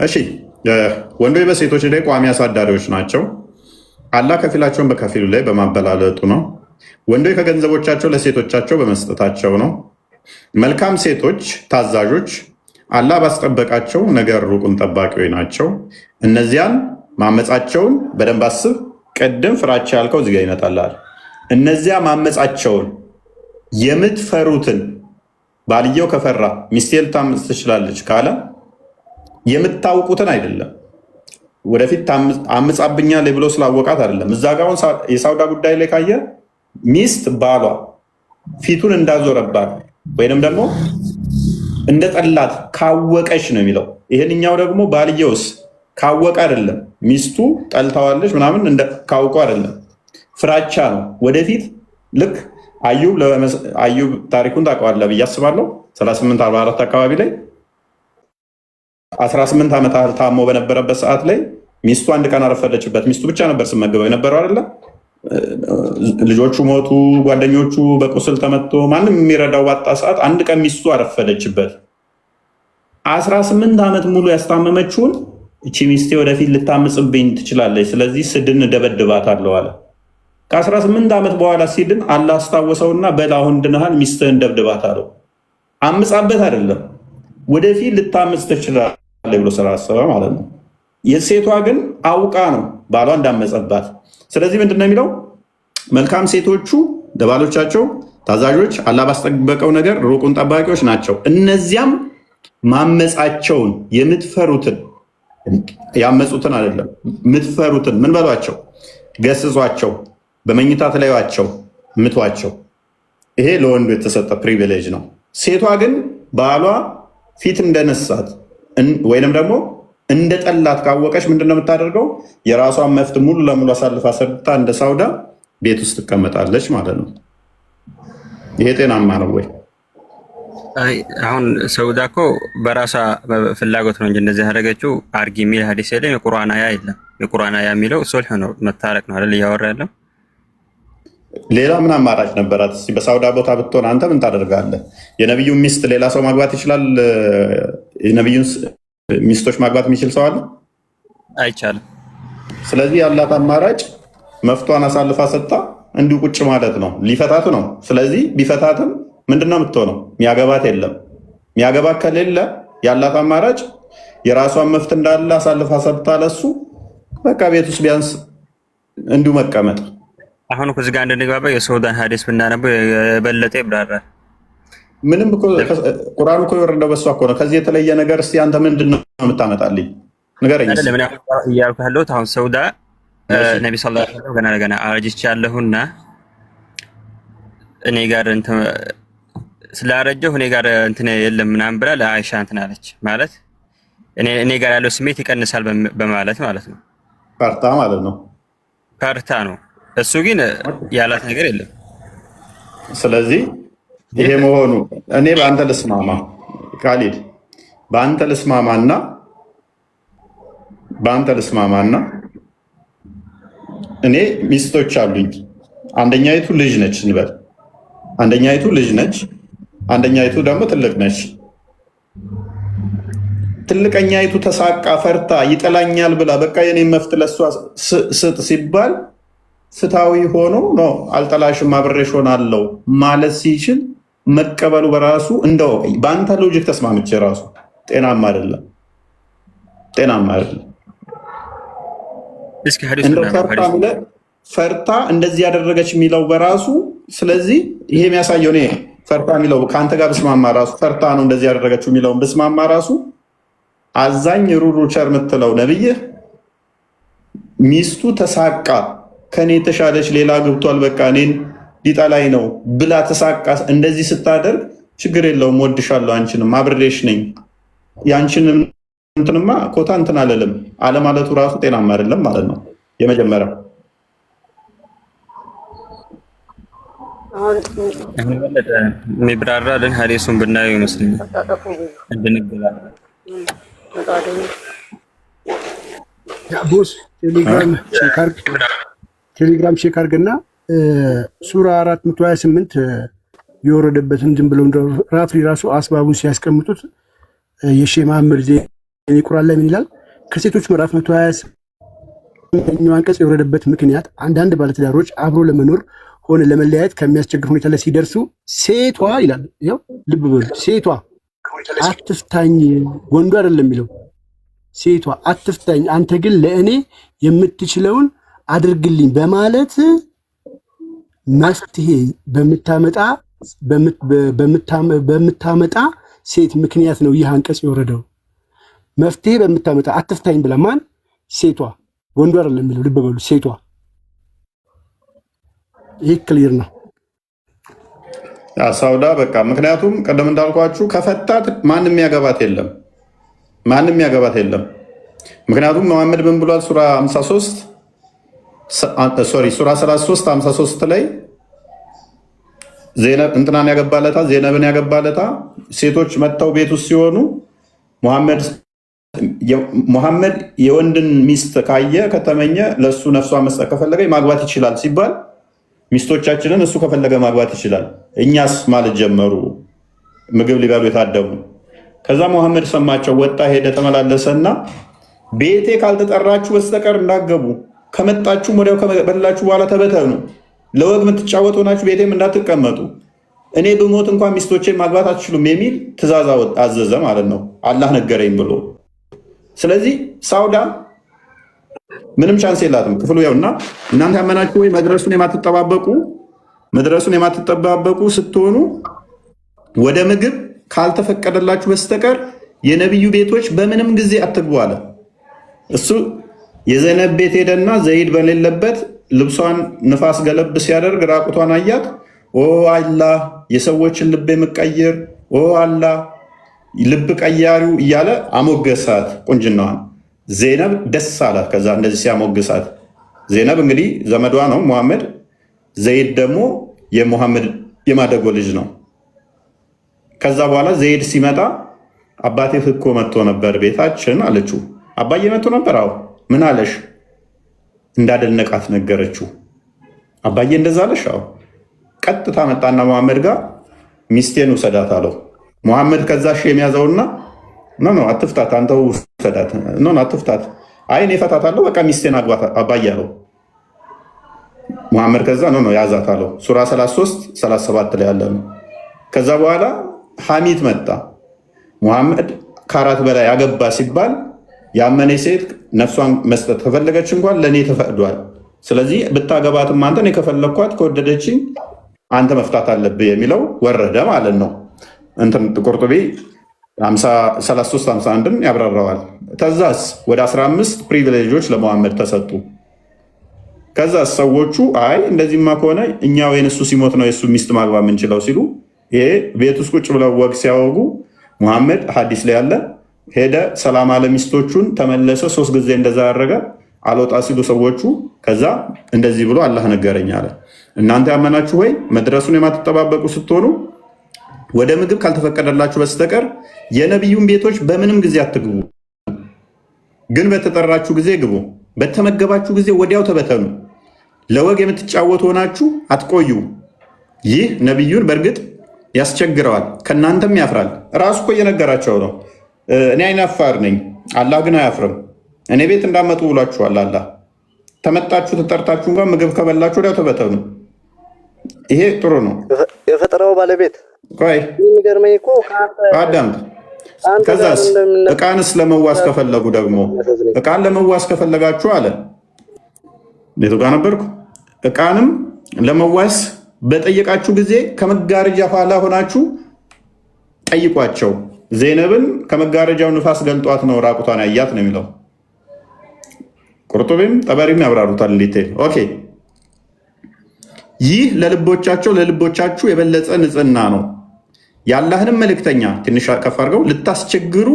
እሺ ወንዶች በሴቶች ላይ ቋሚ አሳዳሪዎች ናቸው። አላህ ከፊላቸውን በከፊሉ ላይ በማበላለጡ ነው። ወንዶች ከገንዘቦቻቸው ለሴቶቻቸው በመስጠታቸው ነው። መልካም ሴቶች ታዛዦች፣ አላህ ባስጠበቃቸው ነገር ሩቁን ጠባቂዎች ናቸው። እነዚያን ማመጻቸውን በደንብ አስብ። ቅድም ፍራቻ ያልከው እዚጋ ይመጣላል። እነዚያ ማመጻቸውን የምትፈሩትን ባልየው ከፈራ ሚስቴ ልታምጽ ትችላለች ካለ የምታውቁትን አይደለም፣ ወደፊት አምጻብኛለች ብሎ ስላወቃት አይደለም። እዛ ጋ አሁን የሳውዳ ጉዳይ ላይ ካየ ሚስት ባሏ ፊቱን እንዳዞረባት ወይንም ደግሞ እንደ ጠላት ካወቀች ነው የሚለው። ይህንኛው ደግሞ ባልየውስ ካወቀ አይደለም፣ ሚስቱ ጠልታዋለች ምናምን ካውቁ አይደለም፣ ፍራቻ ነው። ወደፊት ልክ አዩብ ታሪኩን ታውቀዋለህ ብዬ አስባለሁ። 3844 አካባቢ ላይ 18 ዓመት ታሞ በነበረበት ሰዓት ላይ ሚስቱ አንድ ቀን አረፈደችበት። ሚስቱ ብቻ ነበር ስመገበው የነበረው አይደለ? ልጆቹ ሞቱ፣ ጓደኞቹ በቁስል ተመቶ ማንም የሚረዳው ባጣ ሰዓት አንድ ቀን ሚስቱ አረፈደችበት። 18 ዓመት ሙሉ ያስታመመችውን እቺ ሚስቴ ወደፊት ልታምጽብኝ ትችላለች፣ ስለዚህ ስድን ደበድባታለሁ አለ። ከ18 ዓመት በኋላ ሲድን አላህ አስታወሰውና በል አሁን ድነሃል፣ ሚስትህን ደብድባት አለው። አምጻበት አይደለም ወደፊት ልታምጽ ትችላለች ብሎ ስላሰበ ማለት ነው። የሴቷ ግን አውቃ ነው ባሏ እንዳመጸባት። ስለዚህ ምንድነው የሚለው? መልካም ሴቶቹ ለባሎቻቸው ታዛዦች፣ አላህ ባስጠበቀው ነገር ሩቁን ጠባቂዎች ናቸው። እነዚያም ማመጻቸውን የምትፈሩትን ያመጹትን አይደለም የምትፈሩትን ምን በሏቸው? ገስጿቸው፣ በመኝታ ተለዩዋቸው፣ ምቷቸው። ይሄ ለወንዱ የተሰጠ ፕሪቪሌጅ ነው። ሴቷ ግን ባሏ ፊት እንደነሳት ወይንም ደግሞ እንደ ጠላት ካወቀች ምንድነው የምታደርገው? የራሷን መፍት ሙሉ ለሙሉ አሳልፋ ሰጥታ እንደ ሳውዳ ቤት ውስጥ ትቀመጣለች ማለት ነው። ይሄ ጤናማ ነው ወይ? አሁን ሰውዳ እኮ በራሷ ፍላጎት ነው እንጂ እንደዚህ ያደረገችው አርጊ የሚል ሀዲስ የለም። የቁርአን አያ የለም። የቁርአን አያ የሚለው ሶልህ ነው፣ መታረቅ ነው አይደል እያወራ ያለው። ሌላ ምን አማራጭ ነበራት? በሳውዳ ቦታ ብትሆን አንተ ምን ታደርጋለህ? የነቢዩን ሚስት ሌላ ሰው ማግባት ይችላል? የነቢዩን ሚስቶች ማግባት የሚችል ሰው አለ? አይቻልም። ስለዚህ ያላት አማራጭ መፍቷን አሳልፋ ሰጥታ እንዲሁ ቁጭ ማለት ነው። ሊፈታት ነው። ስለዚህ ቢፈታትም ምንድነው የምትሆነው? ሚያገባት የለም። ሚያገባት ከሌለ ያላት አማራጭ የራሷን መፍት እንዳለ አሳልፋ ሰጥታ ለሱ በቃ ቤት ውስጥ ቢያንስ እንዲሁ መቀመጥ። አሁን እኮ እዚህ ጋር እንድንግባባ የሰውዳን ሀዲስ ብናነበው የበለጠ ይብራራል። ምንም ቁርአን እኮ የወረደው በሷ እኮ ነው። ከዚህ የተለየ ነገር እስኪ አንተ ምንድን ነው የምታመጣልኝ? ንገረኝ። እያልኩ ያለሁት አሁን ሰውዳ ነቢ ስ ገና አረጅቻለሁና እኔ ጋር ስላረጀሁ እኔ ጋር እንትን የለም ምናምን ብላ ለአይሻ እንትን አለች ማለት እኔ ጋር ያለው ስሜት ይቀንሳል በማለት ማለት ነው። ፈርታ ማለት ነው። ፈርታ ነው። እሱ ግን ያላት ነገር የለም። ስለዚህ ይሄ መሆኑ እኔ በአንተ ልስማማ ካሊድ በአንተ ልስማማና እኔ ሚስቶች አሉኝ። አንደኛይቱ ልጅ ነች እንበል። አንደኛይቱ ደግሞ ትልቅ ነች። ትልቀኛይቱ ተሳቃ ፈርታ ይጠላኛል ብላ በቃ የኔ መፍት ለሷ ስጥ ሲባል ፍትሃዊ ሆኖ ነው አልጠላሽም አብሬሽ ሆናለሁ ማለት ሲችል መቀበሉ በራሱ እንደው በአንተ ሎጂክ ተስማምቼ ራሱ ጤናማ አይደለም። እስኪ ሐዲሱን ፈርታ እንደዚህ ያደረገች የሚለው በራሱ ስለዚህ ይሄ የሚያሳየው እኔ ፈርታ የሚለው ከአንተ ጋር ብስማማ ራሱ ፈርታ ነው እንደዚህ ያደረገችው የሚለውን ብስማማ ራሱ አዛኝ ሩሩ ቸር የምትለው ነብይህ ሚስቱ ተሳቃ ከኔ የተሻለች ሌላ ግብቷል በቃ እኔን ሊጠላይ ነው ብላ ተሳቃ እንደዚህ ስታደርግ ችግር የለውም ወድሻለሁ አንቺንም አብሬሽ ነኝ ያንቺንም እንትንማ ኮታ እንትን አለለም አለማለቱ ራሱ ጤናማ አይደለም ማለት ነው። የመጀመሪያው የሚብራራልን ሐዲሱን ብናየው ይመስለኛል እንድንገላ ቦስ ቴሌግራም ቼክ አድርግና ሱራ 428 የወረደበትን ዝም ብለው ራፍሪ ራሱ አስባቡን ሲያስቀምጡት የሼህ መሐመድ ዜኒ ቁርአን ላይ ምን ይላል? ከሴቶች ምዕራፍ 128 አንቀጽ የወረደበት ምክንያት አንዳንድ ባለትዳሮች አብሮ ለመኖር ሆነ ለመለያየት ከሚያስቸግር ሁኔታ ላይ ሲደርሱ ሴቷ ይላል። ይኸው ልብ በሉ፣ ሴቷ አትፍታኝ፣ ወንዱ አይደለም የሚለው ሴቷ አትፍታኝ፣ አንተ ግን ለእኔ የምትችለውን አድርግልኝ በማለት መፍትሄ በምታመጣ ሴት ምክንያት ነው ይህ አንቀጽ የወረደው። መፍትሄ በምታመጣ አትፍታኝ ብላ ማን? ሴቷ፣ ወንዱ አይደለም የሚለው ልብ በሉ፣ ሴቷ። ይህ ክሊር ነው ሳውዳ በቃ ምክንያቱም ቀደም እንዳልኳችሁ ከፈታት ማንም ያገባት የለም። ምክንያቱም መሐመድ ምን ብሏል? ሱራ 33 53 ላይ እንትናን ያገባለታ ዜነብን ያገባለታ ሴቶች መጥተው ቤት ውስጥ ሲሆኑ ሙሐመድ የወንድን ሚስት ካየ ከተመኘ ለሱ ነፍሷ መስጠት ከፈለገ ማግባት ይችላል ሲባል ሚስቶቻችንን እሱ ከፈለገ ማግባት ይችላል። እኛስ ማለት ጀመሩ፣ ምግብ ሊበሉ የታደሙ። ከዛ ሙሐመድ ሰማቸው፣ ወጣ፣ ሄደ፣ ተመላለሰና ቤቴ ካልተጠራችሁ በስተቀር እንዳገቡ፣ ከመጣችሁ ወዲያው ከበላችሁ በኋላ ተበተኑ፣ ለወግ የምትጫወቱ ናችሁ፣ ቤቴም እንዳትቀመጡ፣ እኔ ብሞት እንኳን ሚስቶቼን ማግባት አትችሉም የሚል ትእዛዝ አዘዘ ማለት ነው፣ አላህ ነገረኝ ብሎ። ስለዚህ ሳውዳ ምንም ቻንስ የላትም ክፍሉ ያውና እናንተ ያመናችሁ ወይ መድረሱን የማትጠባበቁ ስትሆኑ ወደ ምግብ ካልተፈቀደላችሁ በስተቀር የነብዩ ቤቶች በምንም ጊዜ አትግቡ አለ። እሱ የዘይነብ ቤት ሄደና ዘይድ በሌለበት ልብሷን ንፋስ ገለብ ሲያደርግ ራቁቷን አያት። ኦ አላህ የሰዎችን ልብ የምቀይር ኦ አላህ ልብ ቀያሪው እያለ አሞገሳት ቁንጅናዋን። ዜነብ ደስ አላት። ከዛ እንደዚህ ሲያሞግሳት ዜነብ እንግዲህ ዘመዷ ነው ሙሐመድ፣ ዘይድ ደግሞ የሙሐመድ የማደጎ ልጅ ነው። ከዛ በኋላ ዘይድ ሲመጣ አባቴ እኮ መጥቶ ነበር ቤታችን አለችው። አባዬ መጥቶ ነበር? አዎ። ምን አለሽ? እንዳደነቃት ነገረችው። አባዬ እንደዛ አለሽ? አዎ። ቀጥታ መጣና ሙሐመድ ጋር ሚስቴን ውሰዳት አለው። ሙሐመድ ከዛ የሚያዘውና ኖ አትፍታት፣ አንተው ውሰዳት። ኖ አትፍታት፣ አይ እኔ እፈታታለሁ፣ በቃ ሚስቴን አግባት አባዬ አለው። ሙሐመድ ከዛ ኖ ያዛት አለው። ሱራ 33 37 ላይ ያለ ነው። ከዛ በኋላ ሐሚት መጣ። ሙሐመድ ከአራት በላይ ያገባ ሲባል ያመነ ሴት ነፍሷን መስጠት ከፈለገች እንኳን ለእኔ ተፈቅዷል። ስለዚህ ብታገባትም አንተ እኔ ከፈለግኳት ከወደደችኝ አንተ መፍታት አለብህ የሚለው ወረደ ማለት ነው። እንትን ቁርጡቢ 33-51ን ያብራራዋል። ከዛስ ወደ 15 ፕሪቪሌጆች ለሙሐመድ ተሰጡ። ከዛስ ሰዎቹ አይ እንደዚህማ ከሆነ እኛ ወይን እሱ ሲሞት ነው የእሱ ሚስት ማግባት የምንችለው ሲሉ ይሄ ቤት ውስጥ ቁጭ ብለው ወግ ሲያወጉ ሙሐመድ ሐዲስ ላይ ያለ ሄደ፣ ሰላም አለ ሚስቶቹን፣ ተመለሰ። 3 ጊዜ እንደዛ ያደረገ አልወጣ ሲሉ ሰዎቹ ከዛ እንደዚህ ብሎ አላህ ነገረኝ አለ። እናንተ ያመናችሁ ወይ መድረሱን የማትጠባበቁ ስትሆኑ ወደ ምግብ ካልተፈቀደላችሁ በስተቀር የነቢዩን ቤቶች በምንም ጊዜ አትግቡ፣ ግን በተጠራችሁ ጊዜ ግቡ። በተመገባችሁ ጊዜ ወዲያው ተበተኑ። ለወግ የምትጫወቱ ሆናችሁ አትቆዩ። ይህ ነቢዩን በእርግጥ ያስቸግረዋል፣ ከእናንተም ያፍራል። ራሱ እኮ እየነገራቸው ነው። እኔ አይናፋር ነኝ፣ አላህ ግን አያፍርም። እኔ ቤት እንዳመጡ ብሏችኋል አላህ። ተመጣችሁ ተጠርታችሁ እንኳን ምግብ ከበላችሁ ወዲያው ተበተኑ። ይሄ ጥሩ ነው። የፈጠራው ባለቤት ቆይ የሚገርመኝ እኮ አዳምጥ። ከዛስ ዕቃንስ ለመዋስ ከፈለጉ ደግሞ ዕቃን ለመዋስ ከፈለጋችሁ አለ ቤቱ ጋር ነበርኩ። ዕቃንም ለመዋስ በጠየቃችሁ ጊዜ ከመጋረጃ ኋላ ሆናችሁ ጠይቋቸው። ዜነብን ከመጋረጃው ንፋስ ገልጧት ነው ራቁቷን ያያት ነው የሚለው። ቁርጡቢም ጠበሪም ያብራሩታል ዲቴል። ኦኬ ይህ ለልቦቻችሁ የበለጠ ንጽህና ነው። የአላህንም መልእክተኛ ትንሽ ከፍ አድርገው ልታስቸግሩ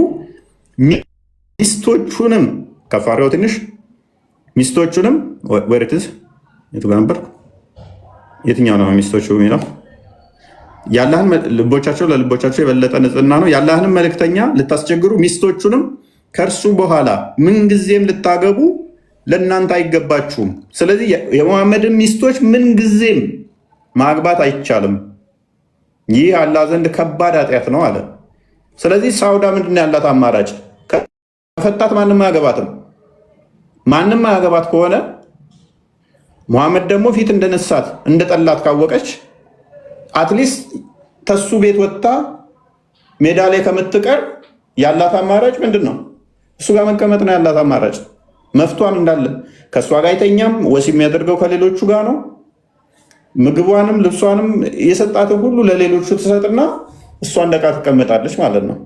ሚስቶቹንም ከፍ አድርገው ትንሽ ሚስቶቹንም ወርትስ የቱ ጋር ነበር? የትኛው ነው ሚስቶቹ የሚለው? የአላህን ለልቦቻቸው የበለጠ ንጽህና ነው። የአላህንም መልእክተኛ ልታስቸግሩ ሚስቶቹንም ከእርሱ በኋላ ምንጊዜም ልታገቡ ለእናንተ አይገባችሁም። ስለዚህ የሙሐመድን ሚስቶች ምንጊዜም ማግባት አይቻልም። ይህ አላህ ዘንድ ከባድ ኃጢአት ነው አለ። ስለዚህ ሳውዳ ምንድን ያላት አማራጭ? ከፈታት ማንም አያገባትም። ማንም አያገባት ከሆነ ሙሐመድ ደግሞ ፊት እንደነሳት እንደጠላት ካወቀች አትሊስት ተሱ ቤት ወጥታ ሜዳ ላይ ከምትቀር ያላት አማራጭ ምንድን ነው? እሱ ጋር መቀመጥ ነው ያላት አማራጭ። መፍቷን እንዳለ ከእሷ ጋር አይተኛም። ወሲብ የሚያደርገው ከሌሎቹ ጋር ነው። ምግቧንም ልብሷንም የሰጣትን ሁሉ ለሌሎቹ ትሰጥና እሷ እንደቃ ትቀመጣለች ማለት ነው።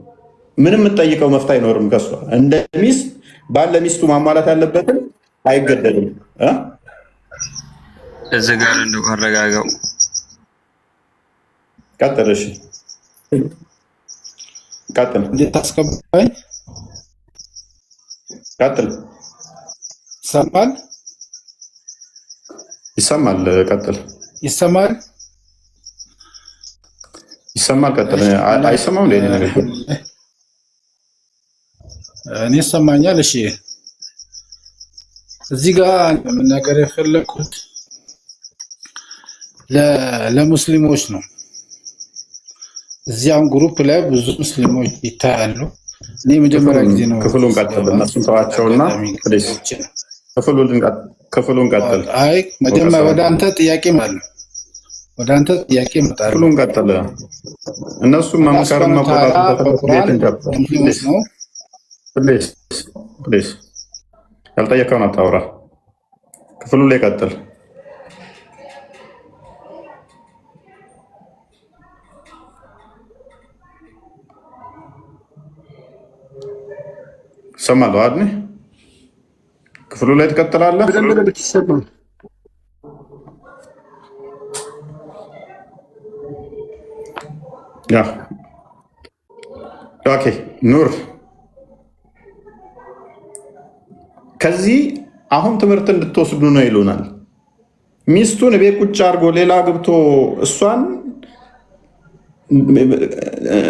ምንም የምትጠይቀው መፍት አይኖርም ከእሷ። እንደ ሚስት ባል ለሚስቱ ማሟላት ያለበትን አይገደልም። እዚህ ጋር እንደው አረጋጋው። ቀጥል። እሺ ቀጥል። እንዴት ታስገባኝ? ቀጥል። ይሰማል? ይሰማል። ቀጥል። ይሰማል? ይሰማል። ቀጥል። አይሰማም እንዴ ነገር? እኔ ይሰማኛል። እሺ እዚህ ጋር መናገር የፈለኩት ለሙስሊሞች ነው። እዚያም ግሩፕ ላይ ብዙ ሙስሊሞች ይታያሉ። እኔ መጀመሪያ ጊዜ ነው። ክፍሉን ቀጥል። እነሱን ተዋቸውና ክፍሉን ቀጥል። አይ መጀመሪያ ወደ አንተ ጥያቄ ማለት ወደ አንተ ጥያቄ መጣለ። ክፍሉን ቀጥል። እነሱን መምከርና መቆጣጠር ነው። ፕሊዝ ያልጠየቀውን አታውራ። ክፍሉ ላይ ቀጥል። ሰማለሁ አይደል? ክፍሉ ላይ ትቀጥላለህ። ያ ኦኬ ኑር ከዚህ አሁን ትምህርት እንድትወስዱ ነው ይሉናል። ሚስቱን ቤት ቁጭ አድርጎ ሌላ ግብቶ እሷን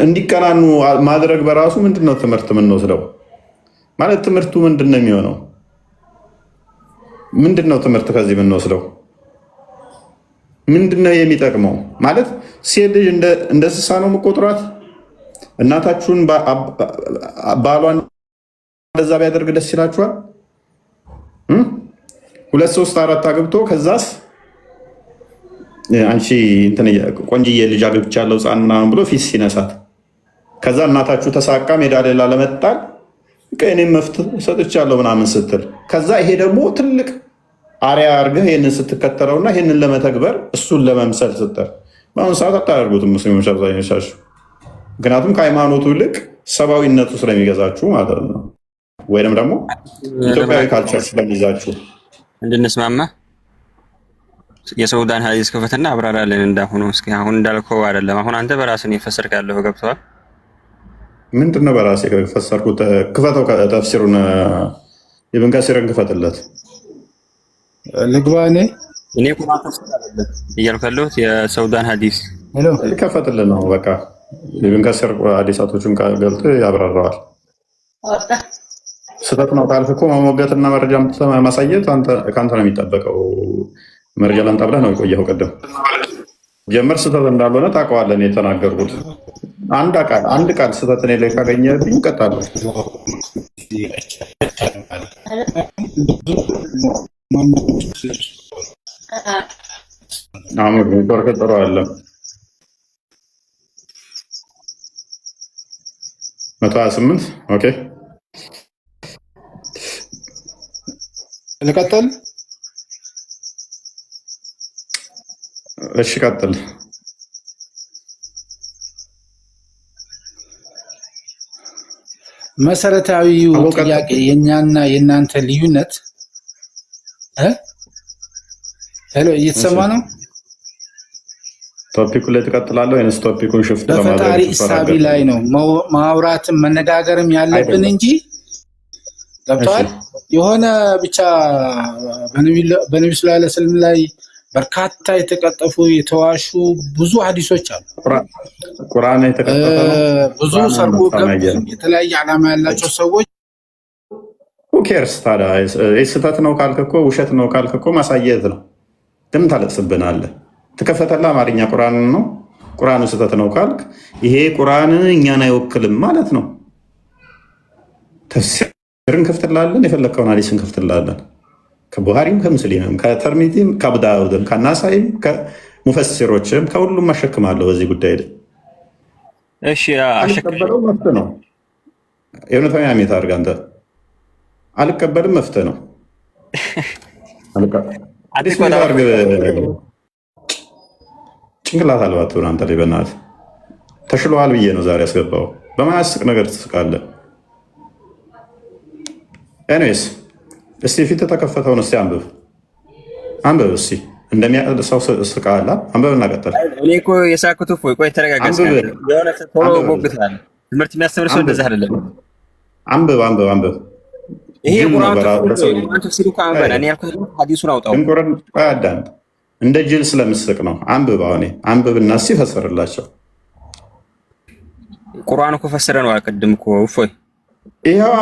እንዲቀናኑ ማድረግ በራሱ ምንድነው ትምህርት የምንወስደው? ማለት ትምህርቱ ምንድን ነው የሚሆነው? ምንድነው ትምህርት ከዚህ የምንወስደው? ምንድነው የሚጠቅመው? ማለት ሴት ልጅ እንደ እንስሳ ነው የምቆጥሯት? እናታችሁን ባሏን እንደዛ ቢያደርግ ደስ ይላችኋል? 2 3 4 አግብቶ ከዛስ አንቺ ቆንጅዬ ልጅ አግብቻለሁ ሕፃን ምናምን ብሎ ፊት ሲነሳት ከዛ እናታችሁ ተሳቃ ሜዳ ሌላ ለመጣል እኔም መፍት ሰጥቻለሁ ምናምን ስትል ከዛ ይሄ ደግሞ ትልቅ አሪያ አድርገህ ይህንን ስትከተለውና ይህንን ለመተግበር እሱን ለመምሰል ስትል በአሁኑ ሰዓት አታደርጉትም ሙስሊሞች አብዛኞቻችሁ። ምክንያቱም ከሃይማኖቱ ይልቅ ሰብአዊነቱ ስለሚገዛችሁ ማለት ነው። ወይንም ደግሞ ኢትዮጵያዊ ካልቸር ስለሚይዛችሁ እንድንስማማ የሰውዳን ሀዲስ ክፈትና አብራራለን። እንዳሁኑ እስኪ አሁን እንዳልከው አይደለም። አሁን አንተ በራስህ የፈሰርከው ያለው ገብቷል። ምንድን ነው በራሴ ፈሰርኩት። ክፈተው ተፍሲሩን ኢብን ከሲርን ክፈትለት። ልግባ እኔ ቁርአን ተፍሲር አይደለም እያልኩ ያለሁት የሰውዳን ሐዲስ ይከፈትልን ነው በቃ። ኢብን ከሲር ሐዲሳቶቹን ገልጦ ያብራራዋል። ስህተት ነው ካልክ እኮ መሞገትና መረጃ ማሳየት ከአንተ ነው የሚጠበቀው። መረጃ ላምጣ ብለህ ነው የቆየኸው። ቀደም ጀመር ስህተት እንዳልሆነ ታውቀዋለህ። የተናገርኩት አንድ ቃል ስህተት እኔ ላይ ካገኘህብኝ እቀጣለሁ። አሙር ኔትወርክ ጥሩ አለ። 128 ኦኬ። ልቀጥል? እሺ ቀጥል። መሰረታዊው ጥያቄ የኛና የእናንተ ልዩነት ሄሎ፣ እየተሰማ ነው? ቶፒኩ ላይ ትቀጥላለህ ወይስ ቶፒኩን ሽፍት ለማድረግ በፈጣሪ እሳቢ ላይ ነው ማውራትም መነጋገርም ያለብን እንጂ ገብቷል። የሆነ ብቻ በነብዩ ሰለላሁ ዐለይሂ ወሰለም ላይ በርካታ የተቀጠፉ የተዋሹ ብዙ ሐዲሶች አሉ። ቁርአን የተቀጠፈ ነው። ብዙ ሰርጎ የተለያየ ዓላማ ያላቸው ሰዎች ኬርስ ታዲያ ስህተት ነው ካልክ እኮ ውሸት ነው ካልክ እኮ ማሳየት ነው። ግን ታለቅስብናለህ። ተከፈተላ አማርኛ ቁርአን ነው። ቁርአኑ ስህተት ነው ካልክ ይሄ ቁርአን እኛን አይወክልም ማለት ነው። ተፍሲርን ከፍትላለን፣ የፈለግከውን ሐዲስን ከፍትላለን። ከቡሃሪም ከሙስሊምም ከተርሚዚም ከአቡዳውድም ከናሳይም ከሙፈሲሮችም ከሁሉም አሸክማለሁ በዚህ ጉዳይ ላይ። እሺ አልቀበለው መፍትህ ነው። የእውነተኛ ሜት አድርግ አንተ አልቀበልም መፍትህ ነው። ጭንቅላት አልባት ሆነ አንተ ላይ በእናትህ ተሽሎሃል ብዬ ነው ዛሬ ያስገባው። በማያስቅ ነገር ትስቃለህ። ኤኒዌይስ እስቲ ፊት ተከፈተውን እስቲ አንብብ እስቲ እንደሚያቀል ሰው ስቃላ አንብብ እና ቀጥል። እኔ እኮ የሳኩት ቆይ ተረጋጋ። የሆነ ቶሎ ሞግታል። ትምህርት የሚያስተምር ሰው እንደዛ አይደለም። አንብብ ይሄ ቁርአን ተፍሲሩ ካንበና እኔ ያልኩት ሐዲሱን አውጣው። አዳምጥ። እንደ ጅል ስለምስቅ ነው። አንብብ። አሁን አንብብና እስቲ ፈስርላቸው። ቁርአን እኮ ፈሰረ ነው አልቀድም እኮ እፎይ ይሄው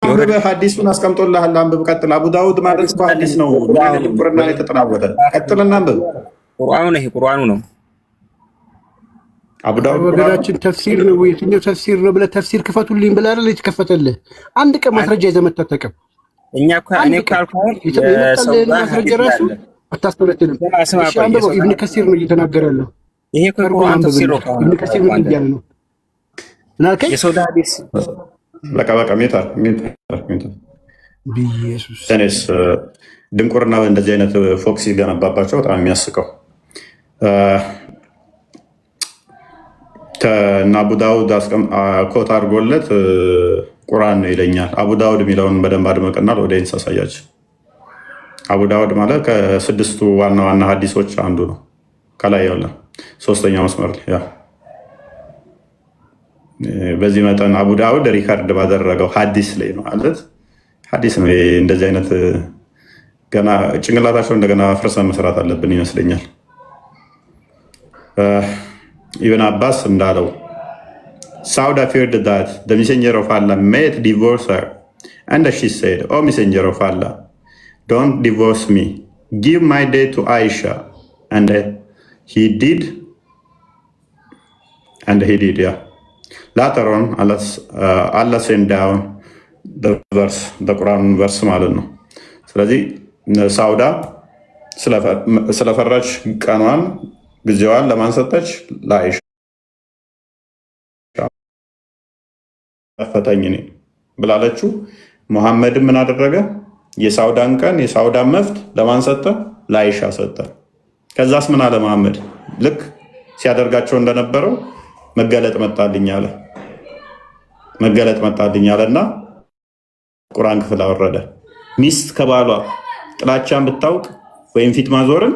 አንብብ። ሐዲሱን አስቀምጦልሃል። አንብብ። ቀጥል። አቡ ዳውድ ማለት እኮ ሐዲስ ነው። ቁርአን ላይ ተጠናወተ። ቀጥልና አንብብ። ቁርአኑ ነው። አቡ ዳውድ ወገናችን ተፍሲር ነው። የትኛው ተፍሲር ነው ብለህ ተፍሲር ክፈቱልኝ ብለህ አይደል የተከፈተልህ? አንድ ቀን ማስረጃ ይዘህ መተህ ተጠቀም። እኛ እኮ እኔ ካልኩኝ ማስረጃ ራሱ አታስተውለትንም። እሺ አንብበው። ኢብኑ ከሲር ነው እየተናገረ ያለው። ይሄ እኮ ቁርአን ተፍሲር ነው። ኢብኑ ከሲር ምን እያለ ነው? ምን አልከኝ? የሰውዳ ሐዲስ በቃ ሜታ በኢየሱስ እኔስ ድንቁርና በእንደዚህ አይነት ፎክስ ሲገነባባቸው በጣም የሚያስቀው እና አቡ ዳውድ ኮት አድርጎለት ቁርአን ነው ይለኛል። አቡ ዳውድ የሚለውን በደንብ አድመቅና ወደ አሳያቸው። አቡ ዳውድ ማለት ከስድስቱ ዋና ዋና ሐዲሶች አንዱ ነው። ከላይ ያለ ሶስተኛው መስመር ያ በዚህ መጠን አቡ ዳውድ ሪካርድ ባደረገው ሐዲስ ላይ ነው ማለት ሐዲስ ነው። እንደዚህ አይነት ገና ጭንቅላታቸው እንደገና ፍርሰን መስራት አለብን ይመስለኛል። ኢብን አባስ እንዳለው Sauda feared that the messenger of Allah might divorce her, and she said, "O messenger of Allah, don't divorce me. Give my day to Aisha." And he did. Yeah. Later on, Allah sent down the Quran verse ማለት ነው። ስለዚህ ሳውዳ ስለፈራች ቀኗን ጊዜዋን ለማን ሰጠች? ለአይሻ። ፈታኝ እኔ ብላለችው። ሙሐመድም ምን አደረገ? የሳውዳን ቀን የሳውዳን መፍት ለማን ሰጠ? ለአይሻ ሰጠ። ከዛስ ምን አለ መሐመድ? ልክ ሲያደርጋቸው እንደነበረው መገለጥ መጣልኝ አለና ቁርአን ክፍል አወረደ። ሚስት ከባሏ ጥላቻን ብታውቅ ወይም ፊት ማዞርን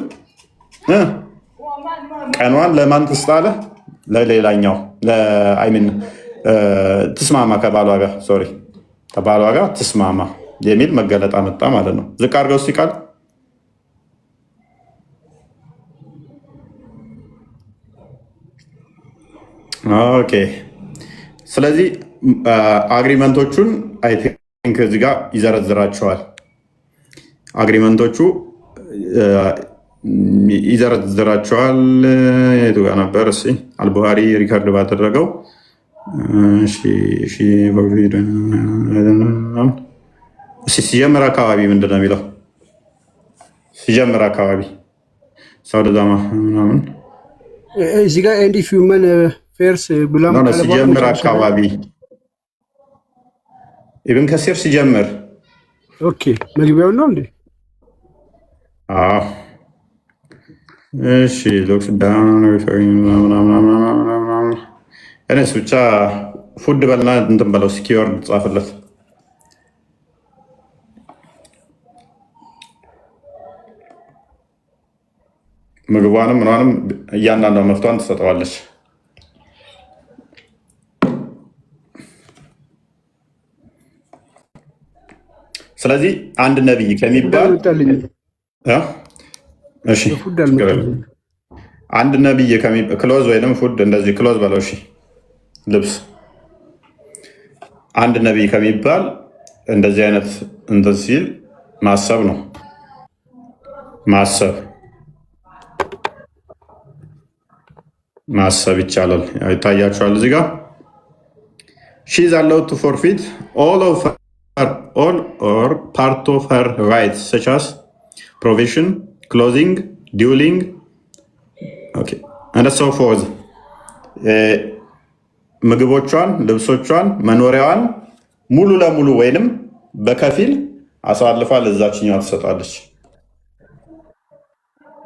ቀኗን ለማን ትስጣለ? ለሌላኛው ትስማማ ከባሏ ጋር ሶሪ ከባሏ ጋር ትስማማ የሚል መገለጥ አመጣ ማለት ነው። ዝቅ አድርገው እስኪ ቃል ኦኬ። ስለዚህ አግሪመንቶቹን አይ ቲንክ እዚህ ጋር ይዘረዝራቸዋል። አግሪመንቶቹ ይዘረዝራቸዋል። የቱ ጋር ነበር? እስኪ አልቡሃሪ ሪከርድ ባደረገው ሲጀምር አካባቢ ምንድን ነው የሚለው? ሲጀምር አካባቢ ሳውደዛማ ምናምን እዚህ ጋር ኤንድ ሂውመን ፌርስ ብላ ሲጀምር አካባቢ ኢብን ከሲር ሲጀምር ኦኬ መግቢያው ነው እንዴ? እሺ ሎክስ ዳውን እኔስ ብቻ ፉድ በልና እንትን በለው ሲኪወርድ ጻፍለት። ምግቧንም ምኗንም እያንዳንዷ መፍቷን ትሰጠዋለች። ስለዚህ አንድ ነቢይ ከሚባል አንድ ነቢይ ክሎዝ ወይንም ፉድ እንደዚህ ክሎዝ በለው። እሺ ልብስ አንድ ነቢይ ከሚባል እንደዚህ አይነት እንትን ሲል ማሰብ ነው። ማሰብ ይቻላል። ይታያችኋል እዚህ ጋር ሺ ኢዝ አላውድ ቱ ፎርፊት ኦል or part of her rights such as provision, clothing, dueling, okay, and so forth. ምግቦቿን፣ ልብሶቿን፣ መኖሪያዋን ሙሉ ለሙሉ ወይንም በከፊል አሳልፋ ለዛችኛዋ ትሰጣለች።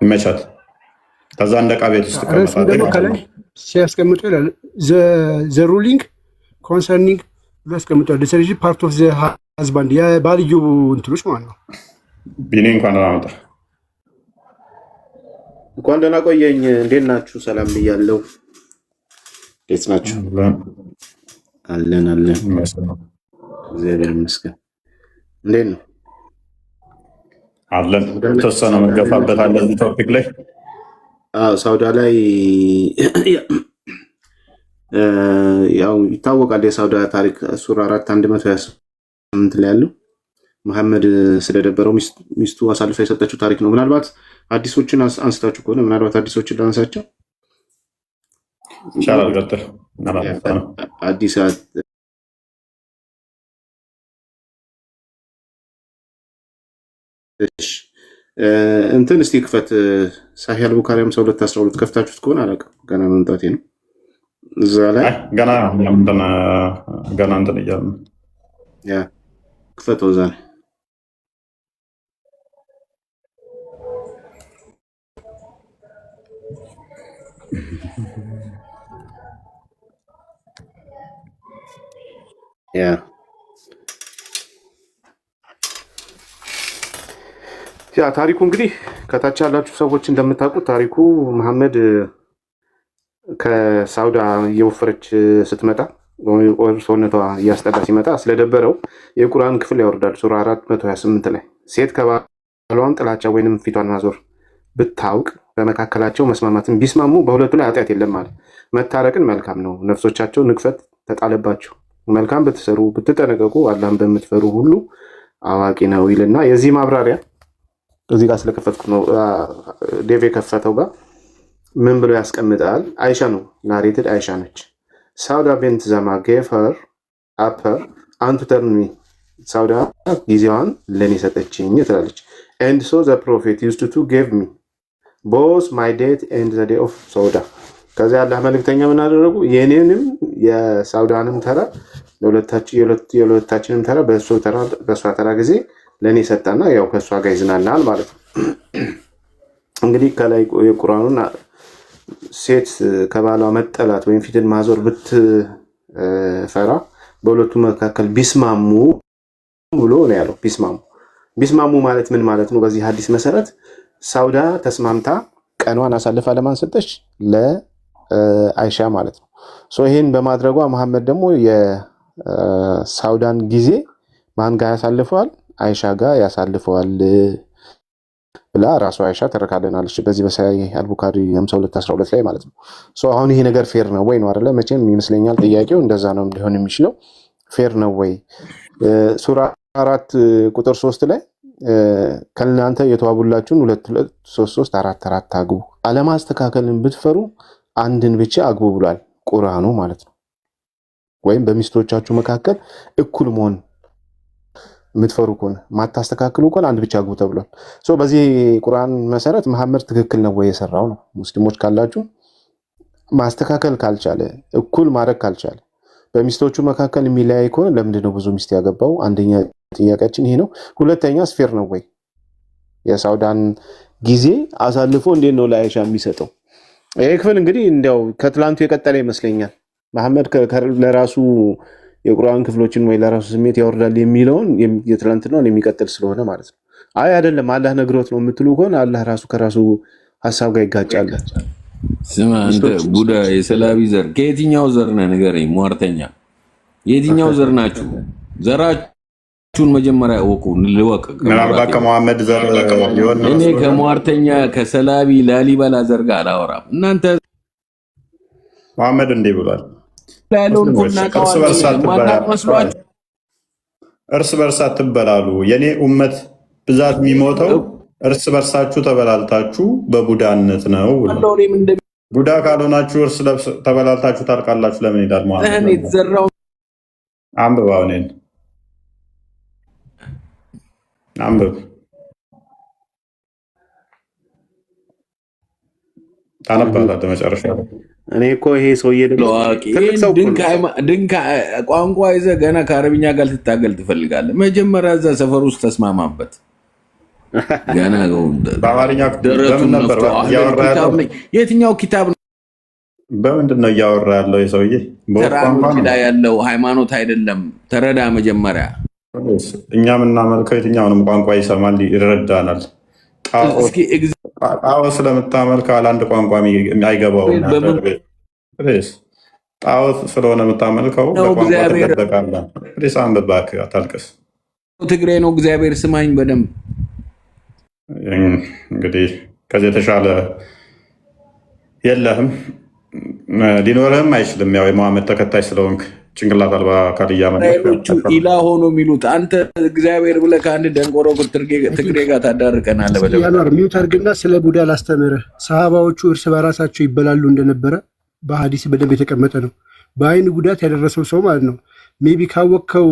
ይመቻት። ከዛ እንደ ዕቃ ቤት ውስጥ ከላይ ሲያስቀምጡ ይላል ዘ ሩሊንግ ኮንሰርኒንግ ብሎ ያስቀምጧል። ስለዚህ ፓርት ኦፍ ዘ ሀዝባንድ የባልየው እንትኖች ማለት ነው። ቢኒ እንኳን አላመጣ እንኳን ደህና ቆየኝ። እንዴት ናችሁ? ሰላም ብያለሁ። እንዴት ናችሁ? አለን እግዚአብሔር ይመስገን። እንዴት ነው? አለን። ተወሰነ መገፋበት አለ እዚህ ቶፒክ ላይ ሳውዳ ላይ ያው ይታወቃል። የሳውዳ ታሪክ ሱራ 4:128 ላይ ያለው መሐመድ ስለደበረው ሚስቱ አሳልፋ የሰጠችው ታሪክ ነው። ምናልባት አዲሶችን አንስታችሁ ከሆነ ምናልባት አዲሶችን ላንሳቸው ይቻላል። አዲስ እንትን እስቲ ክፈት። ሳሂህ አልቡኻሪ 52:12 ከፍታችሁት ከሆነ አላውቅም፣ ገና መምጣቴ ነው። እዛ ላይ ገና እንትን እያልን ያ ክፈተው እዛ ላይ ያ ታሪኩ እንግዲህ ከታች ያላችሁ ሰዎች እንደምታውቁት ታሪኩ መሐመድ ከሳውዳ እየወፈረች ስትመጣ ሰውነቷ እያስጠላ ሲመጣ ስለደበረው የቁርአን ክፍል ያወርዳል። ሱራ 4:128 ላይ ሴት ከባሏን ጥላቻ ወይንም ፊቷን ማዞር ብታውቅ በመካከላቸው መስማማትን ቢስማሙ በሁለቱ ላይ ኃጢአት የለም ማለት መታረቅን መልካም ነው። ነፍሶቻቸው ንክፈት ተጣለባቸው። መልካም ብትሰሩ ብትጠነቀቁ አላህን በምትፈሩ ሁሉ አዋቂ ነው ይልና የዚህ ማብራሪያ እዚህ ጋር ስለከፈትኩት ነው። ዴቭ የከፈተው ጋር ምን ብሎ ያስቀምጣል? አይሻ ነው ናሬትድ፣ አይሻ ነች። ሳውዳ ቤንት ዘማ ጌቭ ሄር አፕ ሄር አንቱ ተርኒ ሳውዳ ጊዜዋን ለኔ ሰጠችኝ ትላለች። ኤንድ ሶ ዘ ፕሮፌት ዩዝድ ቱ ጊቭ ሚ ቦዝ ማይ ዴት ኤንድ ዘ ዴይ ኦፍ ሳውዳ። ከዚያ ያላህ መልእክተኛ ምን አደረጉ? የኔንም የሳውዳንም ተራ የሁለታችንም ተራ በእሷ ተራ ጊዜ ለእኔ ሰጠና ያው ከእሷ ጋር ይዝናናል ማለት ነው። እንግዲህ ከላይ የቁርአኑን ሴት ከባሏ መጠላት ወይም ፊትን ማዞር ብትፈራ በሁለቱ መካከል ቢስማሙ ብሎ ነው ያለው። ቢስማሙ ማለት ምን ማለት ነው? በዚህ ሐዲስ መሰረት ሳውዳ ተስማምታ ቀኗን አሳልፋ ለማን ሰጠች? አይሻ ማለት ነው። ይሄን በማድረጓ መሐመድ ደግሞ የሳውዳን ጊዜ ማን ጋር ያሳልፈዋል? አይሻ ጋር ያሳልፈዋል ብላ ራሱ አይሻ ተረካለናለች በዚህ በሰሂህ አልቡኻሪ 5212 ላይ ማለት ነው። አሁን ይሄ ነገር ፌር ነው ወይ ነው አይደለ? መቼም ይመስለኛል ጥያቄው እንደዛ ነው ሊሆን የሚችለው። ፌር ነው ወይ? ሱራ 4 ቁጥር 3 ላይ ከእናንተ የተዋቡላችሁን 2 2 3 3 4 4 አግቡ፣ አለማስተካከልን ብትፈሩ አንድን ብቻ አግቡ ብሏል ቁርአኑ ማለት ነው። ወይም በሚስቶቻችሁ መካከል እኩል መሆን የምትፈሩ ከሆነ ማታስተካክሉ ከሆነ አንድ ብቻ አግቡ ተብሏል። በዚህ ቁርአን መሰረት መሐመድ ትክክል ነው ወይ የሰራው ነው። ሙስሊሞች ካላችሁ ማስተካከል ካልቻለ እኩል ማድረግ ካልቻለ በሚስቶቹ መካከል የሚለያይ ከሆነ ለምንድን ነው ብዙ ሚስት ያገባው? አንደኛ ጥያቄያችን ይሄ ነው። ሁለተኛ ስፌር ነው ወይ? የሳውዳን ጊዜ አሳልፎ እንዴት ነው ለአይሻ የሚሰጠው? ይሄ ክፍል እንግዲህ እንዲያው ከትላንቱ የቀጠለ ይመስለኛል። መሐመድ ለራሱ የቁርአን ክፍሎችን ወይ ለራሱ ስሜት ያወርዳል የሚለውን የትላንትናውን የሚቀጥል ስለሆነ ማለት ነው። አይ አይደለም አላህ ነግሮት ነው የምትሉ ከሆነ አላህ ራሱ ከራሱ ሐሳብ ጋር ይጋጫል። ስማ አንተ ቡዳ የሰላቢ ዘር ከየትኛው ዘር ነህ ንገረኝ። ሟርተኛ የትኛው ዘር ናችሁ? ዘራችሁን መጀመሪያ ወቁ ልወቅ። ምናልባት ከመሐመድ ዘር ሊሆን ነው። እኔ ከሟርተኛ ከሰላቢ ላሊበላ ዘር ጋር አላወራም። እናንተ መሐመድ እንዲህ ብሏል፣ እርስ በርስ አትበላሉ። የኔ ኡመት ብዛት የሚሞተው እርስ በርሳችሁ ተበላልታችሁ በቡዳነት ነው። ቡዳ ካልሆናችሁ እርስ ተበላልታችሁ ታልቃላችሁ ለምን ይላል ማለት ነው? አንብባው እኔን አንብብ ታነባለህ መጨረሻ። እኔ እኮ ይሄ ሰውዬ ድንክ ቋንቋ ይዘህ ገና ከአረብኛ ጋር ልትታገል ትፈልጋለህ? መጀመሪያ እዛ ሰፈር ውስጥ ተስማማበት። ገና በአማርኛ በምን ነበር እያወራ ያለው? የትኛው ኪታብ ነው? በምንድን ነው እያወራ ያለው የሰውዬ? ተራሮች ላይ ያለው ሃይማኖት አይደለም። ተረዳ መጀመሪያ። እኛ የምናመልከው የትኛውንም ቋንቋ ይሰማል፣ ይረዳናል። ጣዖት ስለምታመልክ አንድ ቋንቋ አይገባውም። ጣዖት ስለሆነ የምታመልከው በቋንቋ ትደበቃለህ። ሬሳ አንብባ አታልቅስ። ትግሬ ነው እግዚአብሔር ስማኝ በደንብ። እንግዲህ ከዚህ የተሻለ የለህም፣ ሊኖርህም አይችልም። ያው የመሐመድ ተከታይ ስለሆንክ ጭንቅላት አልባ አካል እያመለኩ ኢላ ሆኖ የሚሉት አንተ እግዚአብሔር ብለህ ከአንድ ደንቆሮ ትግሬ ጋር ታዳርቀናለህ። ያኗር ሚውት አድርግና ስለ ቡዳ ላስተምርህ። ሰሃባዎቹ እርስ በራሳቸው ይበላሉ እንደነበረ በሀዲስ በደንብ የተቀመጠ ነው። በአይን ጉዳት ያደረሰው ሰው ማለት ነው። ሜቢ ካወቅከው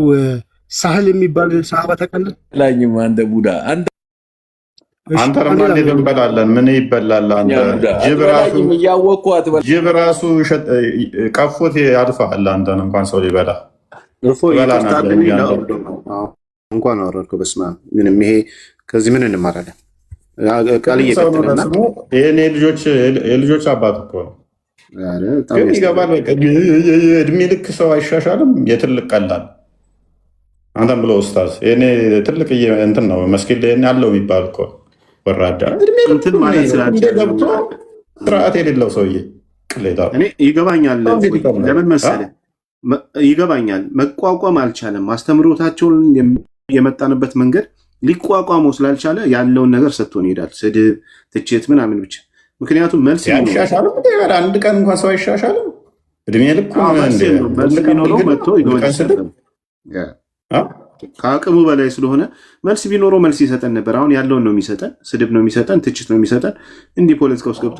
ሳህል የሚባል ሰሃባ ታውቃለህ? ላኝም አንተ ቡዳ አንተ እንዴት እንበላለን? ምን ይበላል? ጅብ ራሱ ቀፎት ያልፋል። አንተን እንኳን ሰው ሊበላ እንኳን አወረድከው። በስመ አብ ምንም ይሄ ከዚህ ምን እንማራለን? ቃል እየቀጠለና የልጆች አባት እኮ ነው። ይገባል። እድሜ ልክ ሰው አይሻሻልም። የትልቅ ቀላል አንተም ብሎ ኡስታዝ እኔ ትልቅ እንትን ነው መስጊድ ላይ ያለው የሚባል እኮ ወራዳ እንትን ማለት ገብቶ ስርዓት የሌለው ሰውዬ ቅሌታ። እኔ ይገባኛል። ለምን መሰለህ? ይገባኛል። መቋቋም አልቻለም። አስተምሮታቸውን የመጣንበት መንገድ ሊቋቋመው ስላልቻለ ያለውን ነገር ሰጥቶን ይሄዳል። ስድብ፣ ትችት ምናምን ብቻ። ምክንያቱም መልስ አይሻሻልም። አንድ ቀን እንኳን ሰው አይሻሻልም። እድሜ ልክ መልስ ቢኖረው መጥቶ ይገባኛል። ከአቅሙ በላይ ስለሆነ መልስ ቢኖረው መልስ ይሰጠን ነበር። አሁን ያለውን ነው የሚሰጠን፣ ስድብ ነው የሚሰጠን፣ ትችት ነው የሚሰጠን። እንዲህ ፖለቲካ ውስጥ ገብቶ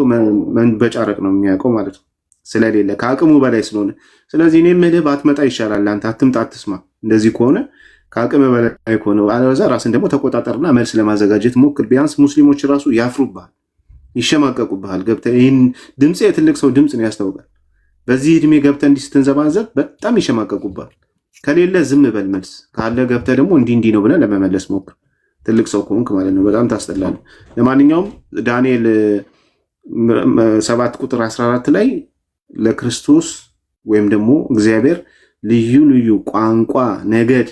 በጫረቅ ነው የሚያውቀው ማለት ነው፣ ስለሌለ ከአቅሙ በላይ ስለሆነ። ስለዚህ እኔ የምልህ ባትመጣ ይሻላል። አንተ አትምጣ፣ አትስማ። እንደዚህ ከሆነ ከአቅም በላይ ከሆነ አለበዛ ራስን ደግሞ ተቆጣጠርና መልስ ለማዘጋጀት ሞክር። ቢያንስ ሙስሊሞች ራሱ ያፍሩብሃል፣ ይሸማቀቁብሃል። ገብተህ ይህን ድምፅ የትልቅ ሰው ድምፅ ነው ያስታውቃል። በዚህ እድሜ ገብተህ እንዲህ ስትንዘባዘብ በጣም ይሸማቀቁብሃል። ከሌለ ዝም በል፣ መልስ ካለ ገብተህ ደግሞ እንዲህ ነው ብለህ ለመመለስ ሞክር። ትልቅ ሰው ከሆንክ ማለት ነው። በጣም ታስጠላለህ። ለማንኛውም ዳንኤል 7 ቁጥር 14 ላይ ለክርስቶስ ወይም ደግሞ እግዚአብሔር ልዩ ልዩ ቋንቋ፣ ነገድ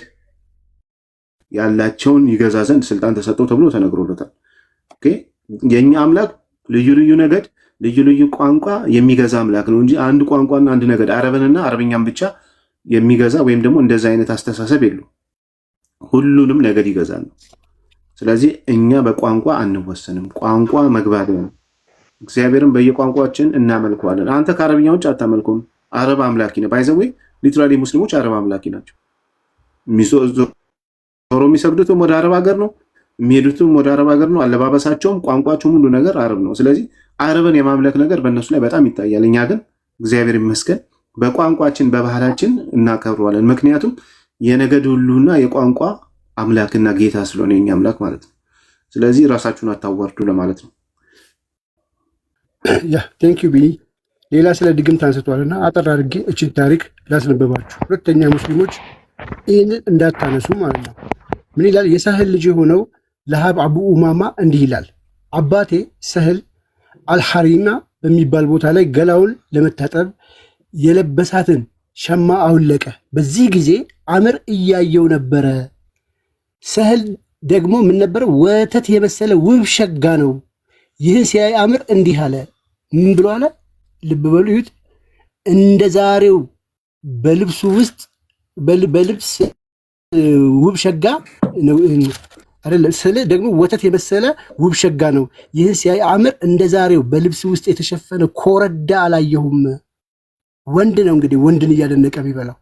ያላቸውን ይገዛ ዘንድ ስልጣን ተሰጠው ተብሎ ተነግሮለታል። የእኛ አምላክ ልዩ ልዩ ነገድ፣ ልዩ ልዩ ቋንቋ የሚገዛ አምላክ ነው እንጂ አንድ ቋንቋና አንድ ነገድ አረብንና አረብኛም ብቻ የሚገዛ ወይም ደግሞ እንደዛ አይነት አስተሳሰብ የለው። ሁሉንም ነገድ ይገዛል። ስለዚህ እኛ በቋንቋ አንወሰንም። ቋንቋ መግባቢያ ነው። እግዚአብሔርን በየቋንቋችን እናመልከዋለን። አንተ ከአረብኛ ውጭ አታመልኩም። አረብ አምላኪ ነው። ባይዘዌ ሊትራሊ ሙስሊሞች አረብ አምላኪ ናቸው። ዞሮ የሚሰግዱትም ወደ አረብ ሀገር ነው፣ የሚሄዱትም ወደ አረብ ሀገር ነው። አለባበሳቸውም ቋንቋቸውም ሁሉ ነገር አረብ ነው። ስለዚህ አረብን የማምለክ ነገር በእነሱ ላይ በጣም ይታያል። እኛ ግን እግዚአብሔር ይመስገን በቋንቋችን በባህላችን እናከብረዋለን። ምክንያቱም የነገድ ሁሉና የቋንቋ አምላክና ጌታ ስለሆነ የኛ አምላክ ማለት ነው። ስለዚህ ራሳችሁን አታዋርዱ ለማለት ነው። ያ ቴንክ ዩ ቢ ሌላ ስለ ድግምት አንስቷልና አጠር አድርጌ እችን ታሪክ ላስነበባችሁ። ሁለተኛ ሙስሊሞች ይህንን እንዳታነሱ ማለት ነው። ምን ይላል? የሳህል ልጅ የሆነው ለሃብ አቡ ኡማማ እንዲህ ይላል። አባቴ ሰህል አልሐሪማ በሚባል ቦታ ላይ ገላውን ለመታጠብ የለበሳትን ሸማ አውለቀ። በዚህ ጊዜ አምር እያየው ነበረ። ሰህል ደግሞ ምን ነበረ? ወተት የመሰለ ውብ ሸጋ ነው። ይህን ሲያይ አምር እንዲህ አለ። ምን ብሎ አለ? ልብ በሉ ይሁት። እንደ ዛሬው በልብሱ ውስጥ በልብስ ውብ ሸጋ አይደለ? ስለ ደግሞ ወተት የመሰለ ውብ ሸጋ ነው። ይህን ሲያይ አምር እንደ ዛሬው በልብስ ውስጥ የተሸፈነ ኮረዳ አላየሁም። ወንድ ነው እንግዲህ ወንድን እያደነቀ የሚበላው።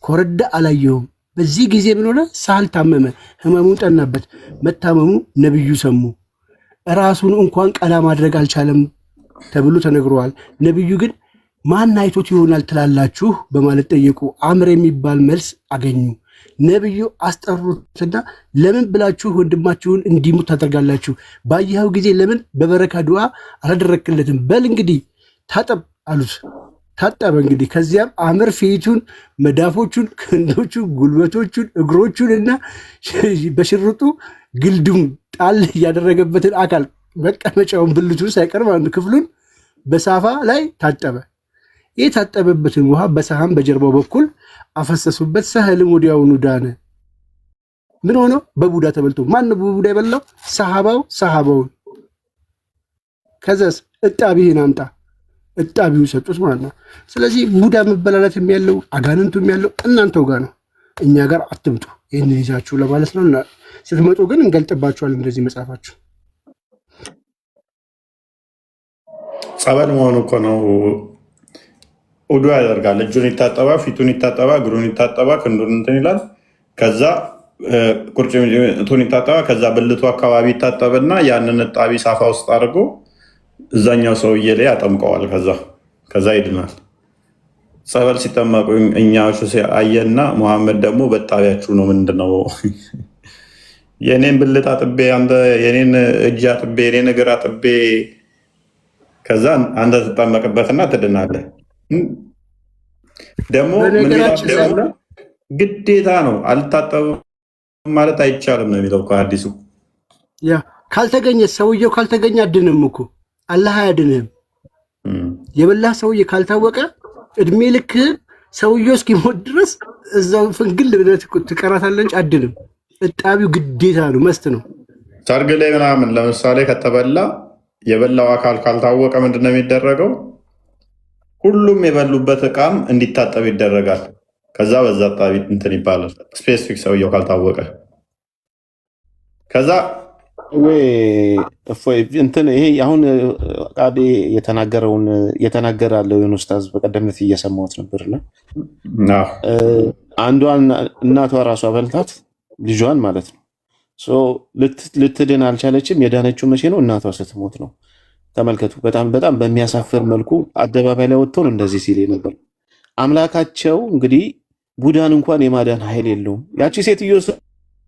ኮረዳ አላየሁም። በዚህ ጊዜ ምን ሆነ? ሳህል ታመመ፣ ህመሙን ጠናበት። መታመሙ ነብዩ ሰሙ። ራሱን እንኳን ቀና ማድረግ አልቻለም ተብሎ ተነግሯል። ነብዩ ግን ማን አይቶት ይሆናል ትላላችሁ በማለት ጠየቁ። አምር የሚባል መልስ አገኙ። ነብዩ አስጠሩትና ለምን ብላችሁ ወንድማችሁን እንዲሞት ታደርጋላችሁ? ባየኸው ጊዜ ለምን በበረካ ዱዓ አላደረክለትም? በል እንግዲህ ታጠብ አሉት። ታጠበ። እንግዲህ ከዚያም አምር ፊቱን፣ መዳፎቹን፣ ክንዶቹን፣ ጉልበቶቹን፣ እግሮቹን እና በሽርጡ ግልዱም ጣል ያደረገበትን አካል መቀመጫውን ብልቱን ሳይቀር አንድ ክፍሉን በሳፋ ላይ ታጠበ። የታጠበበትን ውሃ በሰሃን በጀርባው በኩል አፈሰሱበት። ሰህልም ወዲያውኑ ዳነ። ምን ሆኖ? በቡዳ ተበልቶ። ማን ነው በቡዳ የበላው? ሰሃባውን። ከዛስ እጣቢህን አምጣ፣ እጣቢው ሰጡት ማለት ነው። ስለዚህ ቡዳ መበላላት የሚያለው አጋንንቱ የሚያለው እናንተው ጋር ነው፣ እኛ ጋር አትምጡ። ይህን ይዛችሁ ለማለት ነው። ስትመጡ ግን እንገልጥባችኋል እንደዚህ መጽሐፋችሁ። ጸበል መሆኑ እኮ ነው። ውዱ ያደርጋል። እጁን ይታጠባ፣ ፊቱን ይታጠባ፣ እግሩን ይታጠባ፣ ክንዱን እንትን ይላል። ከዛ ቁርጭምጭሚቱን ይታጠባ፣ ከዛ ብልቱ አካባቢ ይታጠብና ያንን እጣቢ ሳፋ ውስጥ አድርጎ እዛኛው ሰውዬ ላይ ያጠምቀዋል። ከዛ ይድናል። ጸበል ሲጠመቁ እኛዎቹ አየና ሙሐመድ ደግሞ በጣቢያችሁ ነው ምንድነው? የኔን ብልት አጥቤ አንተ የኔን እጅ አጥቤ የኔን እግር አጥቤ ከዛ አንተ ትጠመቅበትና ትድናለህ። ደግሞ ግዴታ ነው፣ አልታጠብም ማለት አይቻልም ነው የሚለው ከሐዲሱ። ያ ካልተገኘ ሰውየው ካልተገኘ አድንም እኮ አላህ አያድንህም። የበላህ ሰውዬ ካልታወቀ እድሜ ልክ ሰውየው እስኪሞት ድረስ እዛው ፍንግል ብለህ ትቀራታለህ እንጂ አድንም። እጣቢው ግዴታ ነው፣ መስት ነው። ሰርግ ላይ ምናምን ለምሳሌ ከተበላ የበላው አካል ካልታወቀ ምንድነው የሚደረገው? ሁሉም የበሉበት እቃም እንዲታጠብ ይደረጋል። ከዛ በዛ አጣቢ እንትን ይባላል። ስፔሲፊክ ሰውየው ካልታወቀ ከዛ እንትን ይሄ አሁን ቃዴ የተናገረ ያለው የሆነ ኡስታዝ በቀደምነት እየሰማሁት ነበርና አንዷን እናቷ ራሷ በልታት ልጇን ማለት ነው ልትድን አልቻለችም። የዳነችው መቼ ነው? እናቷ ስትሞት ነው። ተመልከቱ። በጣም በጣም በሚያሳፍር መልኩ አደባባይ ላይ ወጥቶ ነው እንደዚህ ሲል ነበር። አምላካቸው እንግዲህ ቡዳን እንኳን የማዳን ኃይል የለውም። ያቺ ሴትዮ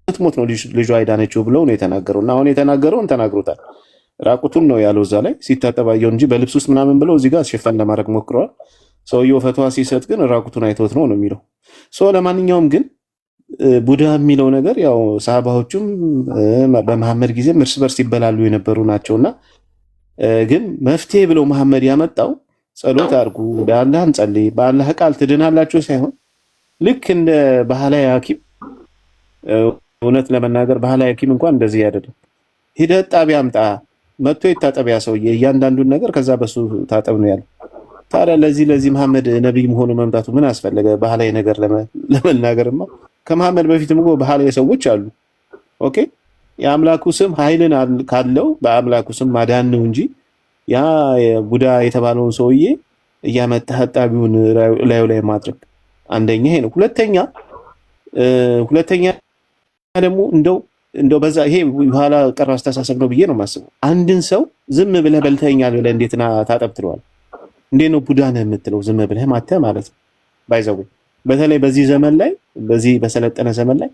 ስትሞት ነው ልጇ አይዳነችው ብለው ነው የተናገረው። እና አሁን የተናገረውን ተናግሮታል። ራቁቱን ነው ያለው እዛ ላይ ሲታጠባየው እንጂ በልብስ ውስጥ ምናምን ብለው እዚህ ጋር ሽፈን ለማድረግ ሞክረዋል። ሰውየው ፈትዋ ሲሰጥ ግን ራቁቱን አይቶት ነው የሚለው። ለማንኛውም ግን ቡዳ የሚለው ነገር ያው ሰሃባዎቹም በመሐመድ ጊዜም እርስ በርስ ይበላሉ የነበሩ ናቸውና ግን መፍትሄ ብለው መሐመድ ያመጣው ጸሎት አድርጉ፣ በአላህ እንጸልይ፣ በአላህ ቃል ትድናላችሁ ሳይሆን ልክ እንደ ባህላዊ ሐኪም እውነት ለመናገር ባህላዊ ሐኪም እንኳን እንደዚህ ያደርጋል። ሂደህ ጣቢ አምጣ፣ መጥቶ ይታጠብ ያ ሰውዬ እያንዳንዱን ነገር ከዛ በሱ ታጠብ ነው ያለው። ታዲያ ለዚህ መሐመድ ነብይ መሆኑ መምጣቱ ምን አስፈለገ? ባህላዊ ነገር ለመናገርማ ከመሐመድ በፊትም እኮ ባህላዊ ሰዎች አሉ። ኦኬ የአምላኩ ስም ኃይልን ካለው በአምላኩ ስም ማዳን ነው እንጂ ያ ቡዳ የተባለውን ሰውዬ እያመጣህ ጣቢውን ላዩ ላይ ማድረግ አንደኛ ይሄ ነው። ሁለተኛ ደግሞ እንደው በዛ ይሄ በኋላ ቀር አስተሳሰብ ነው ብዬ ነው የማስበው። አንድን ሰው ዝም ብለህ በልተኛል ብለህ እንዴት ታጠብ ትለዋለህ? እንዴት ነው ቡዳ ነህ የምትለው? ዝም ብለህ ማተህ ማለት ነው። ባይዘው በተለይ በዚህ ዘመን ላይ በዚህ በሰለጠነ ዘመን ላይ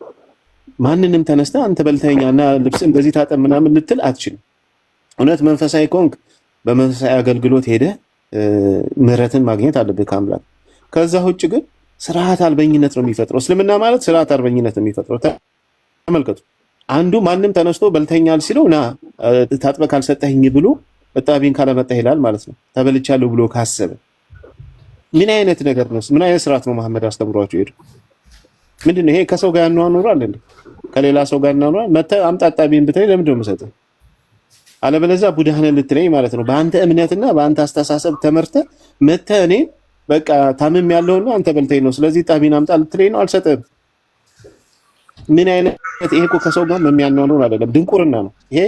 ማንንም ተነስተ አንተ በልተኛና ልብስን በዚህ ታጠብ ምናምን ልትል አትችልም። እውነት መንፈሳዊ ኮንክ በመንፈሳዊ አገልግሎት ሄደህ ምህረትን ማግኘት አለብህ ከአምላክ። ከዛ ውጭ ግን ስርዓት አልበኝነት ነው የሚፈጥረው። እስልምና ማለት ስርዓት አልበኝነት ነው የሚፈጥረው። ተመልከቱ፣ አንዱ ማንም ተነስቶ በልተኛል ሲለው ና ታጥበህ ካልሰጠኝ ብሎ እጣቢን ካለመጣህ ይላል ማለት ነው። ተበልቻለሁ ብሎ ካሰበ ምን አይነት ነገር ነው? ምን አይነት ስርዓት ነው መሐመድ አስተምሯቸው ሄዱ? ምንድነው ይሄ? ከሰው ጋር ያኗኗራል እንዴ? ከሌላ ሰው ጋር ያኗኗራል? መተህ አምጣ እጣቢን ብትለኝ ለምንድን ነው የምሰጥህ? አለበለዚያ ቡድሃ ነህ ልትለኝ ማለት ነው። በአንተ እምነትና በአንተ አስተሳሰብ ተመርተህ መተህ እኔ በቃ ታምም ያለውና አንተ በልተኝ ነው ስለዚህ እጣቢን አምጣ ልትለኝ ነው? አልሰጥህም። ምን አይነት ይሄ እኮ ከሰው ጋር የሚያኗኗር አይደለም፣ ድንቁርና ነው። ይሄ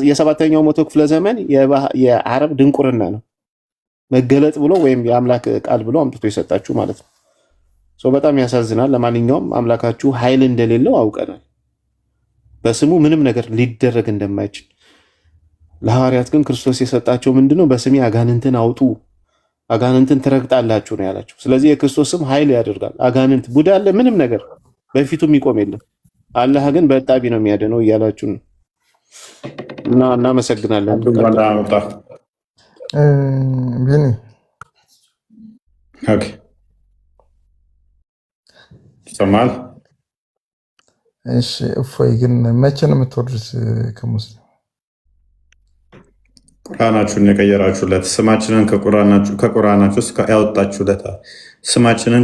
የሰባተኛው መቶ ክፍለ ዘመን የአረብ ድንቁርና ነው። መገለጥ ብሎ ወይም የአምላክ ቃል ብሎ አምጥቶ የሰጣችሁ ማለት ነው። በጣም ያሳዝናል። ለማንኛውም አምላካችሁ ኃይል እንደሌለው አውቀናል። በስሙ ምንም ነገር ሊደረግ እንደማይችል ለሐዋርያት ግን ክርስቶስ የሰጣቸው ምንድነው? በስሜ አጋንንትን አውጡ፣ አጋንንትን ትረግጣላችሁ ነው ያላቸው። ስለዚህ የክርስቶስ ስም ኃይል ያደርጋል። አጋንንት ቡዳ አለ ምንም ነገር በፊቱ የሚቆም የለም። አላህ ግን በእጣቢ ነው የሚያድነው እያላችሁ ነው። እና እናመሰግናለን። ቢኒ ኦኬ ሰማል። እሺ እፎይ ግን መቼ ነው የምትወርዱት ከሙስሊም? ቁርአናችሁን የቀየራችሁለት ስማችንን ከቁርአናችሁ ውስጥ ያወጣችሁለታ ስማችንን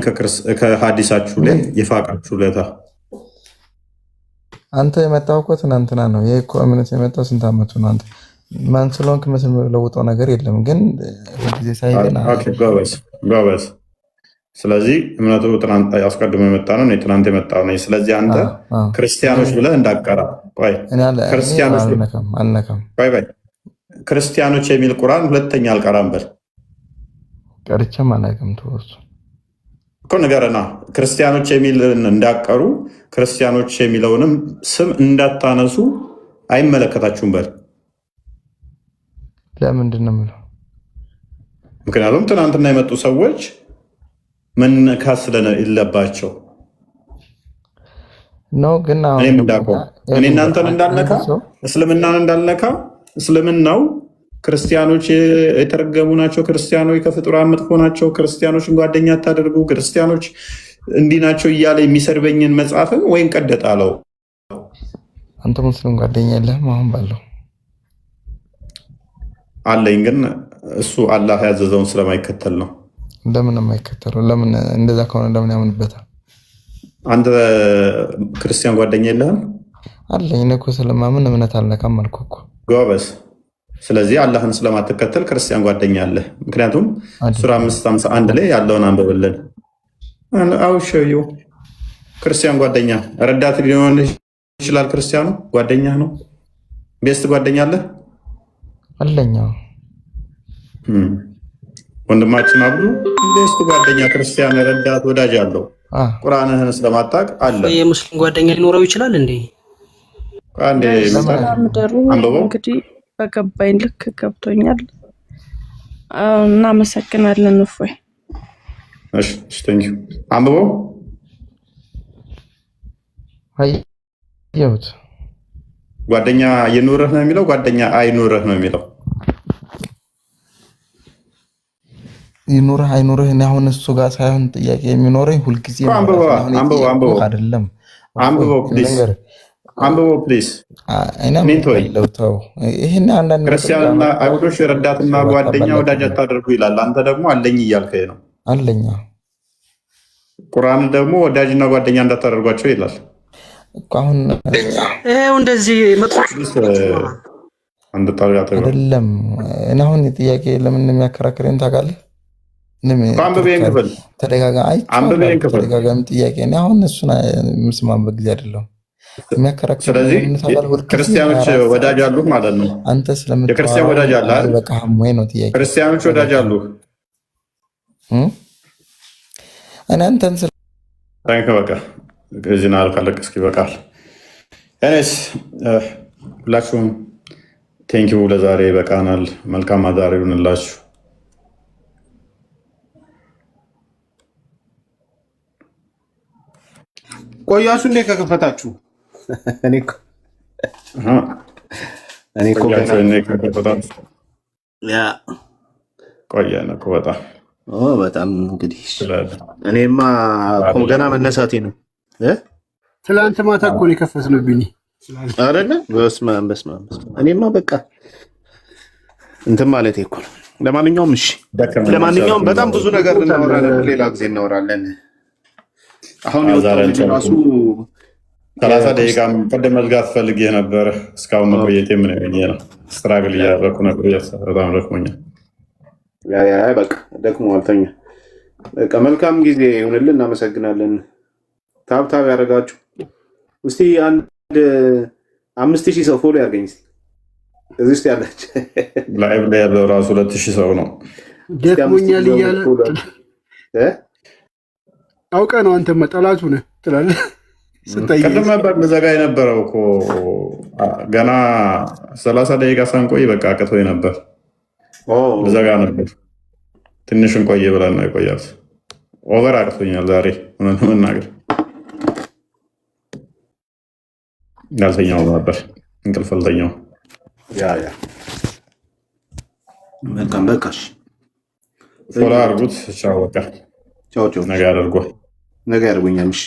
ከሐዲሳችሁ ላይ የፋቃችሁለታ። አንተ የመጣው እኮ ትናንትና ነው። ይሄ እኮ እምነት የመጣው ስንት ዓመቱ ነው? አንተ ማን ስለሆንክ የምትለውጠው ነገር የለም። ግን ሁልጊዜ ሳይገና ኦኬ ጎበዝ። ስለዚህ እምነቱ ትናንት አስቀድሞ የመጣ ነው። እኔ ትናንት የመጣው ነኝ። ስለዚህ አንተ ክርስቲያኖች ብለህ እንዳትቀራ። ክርስቲያኖች አልነካም። ክርስቲያኖች የሚል ቁርአን ሁለተኛ አልቀራም በል። ቀርቼም አላውቅም። ተወሱ እኮ ንገረና። ክርስቲያኖች የሚል እንዳቀሩ ክርስቲያኖች የሚለውንም ስም እንዳታነሱ አይመለከታችሁም በል። ለምንድን ነው የምለው? ምክንያቱም ትናንትና የመጡ ሰዎች መነካት ስለሌለባቸው ነው። ግን እኔ እናንተን እንዳልነካ እስልምናን እንዳልነካ እስልምናው ክርስቲያኖች የተረገሙ ናቸው፣ ክርስቲያኖች ከፍጡራን መጥፎ ናቸው፣ ክርስቲያኖችን ጓደኛ አታደርጉ፣ ክርስቲያኖች እንዲህ ናቸው እያለ የሚሰርበኝን መጽሐፍን ወይም ቀደጥ አለው። አንተ ሙስሊም ጓደኛ የለህም? አሁን ባለው አለኝ፣ ግን እሱ አላህ ያዘዘውን ስለማይከተል ነው። ለምን የማይከተለው? ለምን እንደዛ ከሆነ ለምን ያምንበታል? አንተ ክርስቲያን ጓደኛ የለህም? አለኝ። እኔ እኮ ስለማምን እምነት አልነካም አልኩህ እኮ ጎበዝ። ስለዚህ አላህን ስለማትከተል ክርስቲያን ጓደኛ አለህ። ምክንያቱም ሱራ 551 ላይ ያለውን አንብብልን። አውሸዩ ክርስቲያን ጓደኛ ረዳት ሊሆን ይችላል። ክርስቲያኑ ጓደኛ ነው። ቤስት ጓደኛ አለህ? አለኝ። ወንድማችን አብዱ ቤስት ጓደኛ ክርስቲያን ረዳት ወዳጅ አለው። ቁርአንህን ስለማታውቅ አለ። የሙስሊም ጓደኛ ሊኖረው ይችላል እንዴ? እንግዲህ በገባኝ ልክ ገብቶኛል። እናመሰግናለን። እፎይ እሺ ቴንክ ዩ። አንብበው። አየሁት። ጓደኛ ይኑርህ ነው የሚለው? ጓደኛ አይኑርህ ነው የሚለው? ይኑርህ አይኑርህ እኔ አሁን እሱ ጋር ሳይሆን ጥያቄ የሚኖረኝ ሁልጊዜ አይደለም። አንብበው ፕሊዝ። ይህን አንዳንድ ክርስቲያንና አይሁዶች ረዳትና ጓደኛ ወዳጅ አታደርጉ ይላል። አንተ ደግሞ አለኝ እያልከኝ ነው። አለኛ ቁርአን ደግሞ ወዳጅና ጓደኛ እንዳታደርጓቸው ይላል። አሁን እንደዚህ አይደለም። እና አሁን ጥያቄ ለምን የሚያከራክረኝ ታውቃለህ? ተደጋጋሚ ጥያቄ እኔ አሁን እሱን የምስማማበት ጊዜ አይደለም። ስለዚህ ክርስቲያኖች ወዳጅ አሉ ማለት ነው። አንተ የክርስቲያን ወዳጅ አለ አይደል? በቃም ወይ ነው ጥያቄ። ክርስቲያኖች ወዳጅ አሉ። እኔ አንተን ታንክ በቃ እዚህና አልካለቅስኪ በቃል እኔስ ሁላችሁም ቴንኪው ለዛሬ በቃናል። መልካም አዳር ይሁንላችሁ። ቆያችሁ እንዴ ከከፈታችሁ? እኔ እኮ ቆየን እኮ በጣም እንግዲህ እኔማ ገና መነሳቴ ነው። ትላንት ማታ እኮ ነው የከፈትንብኝ አይደለ? በስመ አብ በስመ አብ። እኔማ በቃ እንትን ማለት እኮ ነው። ለማንኛውም እሺ፣ ለማንኛውም በጣም ብዙ ነገር እናወራለን፣ ሌላ ጊዜ እናወራለን። አሁን ራሱ 30 ደቂቃ ቅድም መዝጋት ፈልጌ ነበር። እስካሁን መቆየቴ ምን ነው? ስትራግል እያደረኩ ነበር። በጣም ደክሞኛል። ያ በቃ ደክሞኛል። ተኛ በቃ። መልካም ጊዜ ይሁንልን። እናመሰግናለን። ታብታብ ያደረጋችሁ እስቲ አንድ 5000 ሰው ፎሎ ያርገኝ እስቲ። እዚህ ውስጥ ያለች ላይቭ ላይ ያለው ራሱ 2000 ሰው ነው። ደክሞኛል እያለ አውቀህ ነው አንተ መጠላቱ ነህ ትላለህ። ቅድም ነበር ምዘጋ የነበረው እኮ ገና 30 ደቂቃ ሳንቆይ በቃ አቅቶኝ ነበር። ምዘጋ ነበር። ትንሽ እንቆይ ብለን ነው የቆያት። ኦቨር አቅቶኛል ዛሬ ሆነ መናገር ያልተኛው ነበር። እንቅልፍ አልተኛው። ያ መልካም በቃሽ። ፎሎ አድርጉት። ቻው በቃ። ቻው። ነገ አድርጎ ነገ ያድርጉኛል። እሺ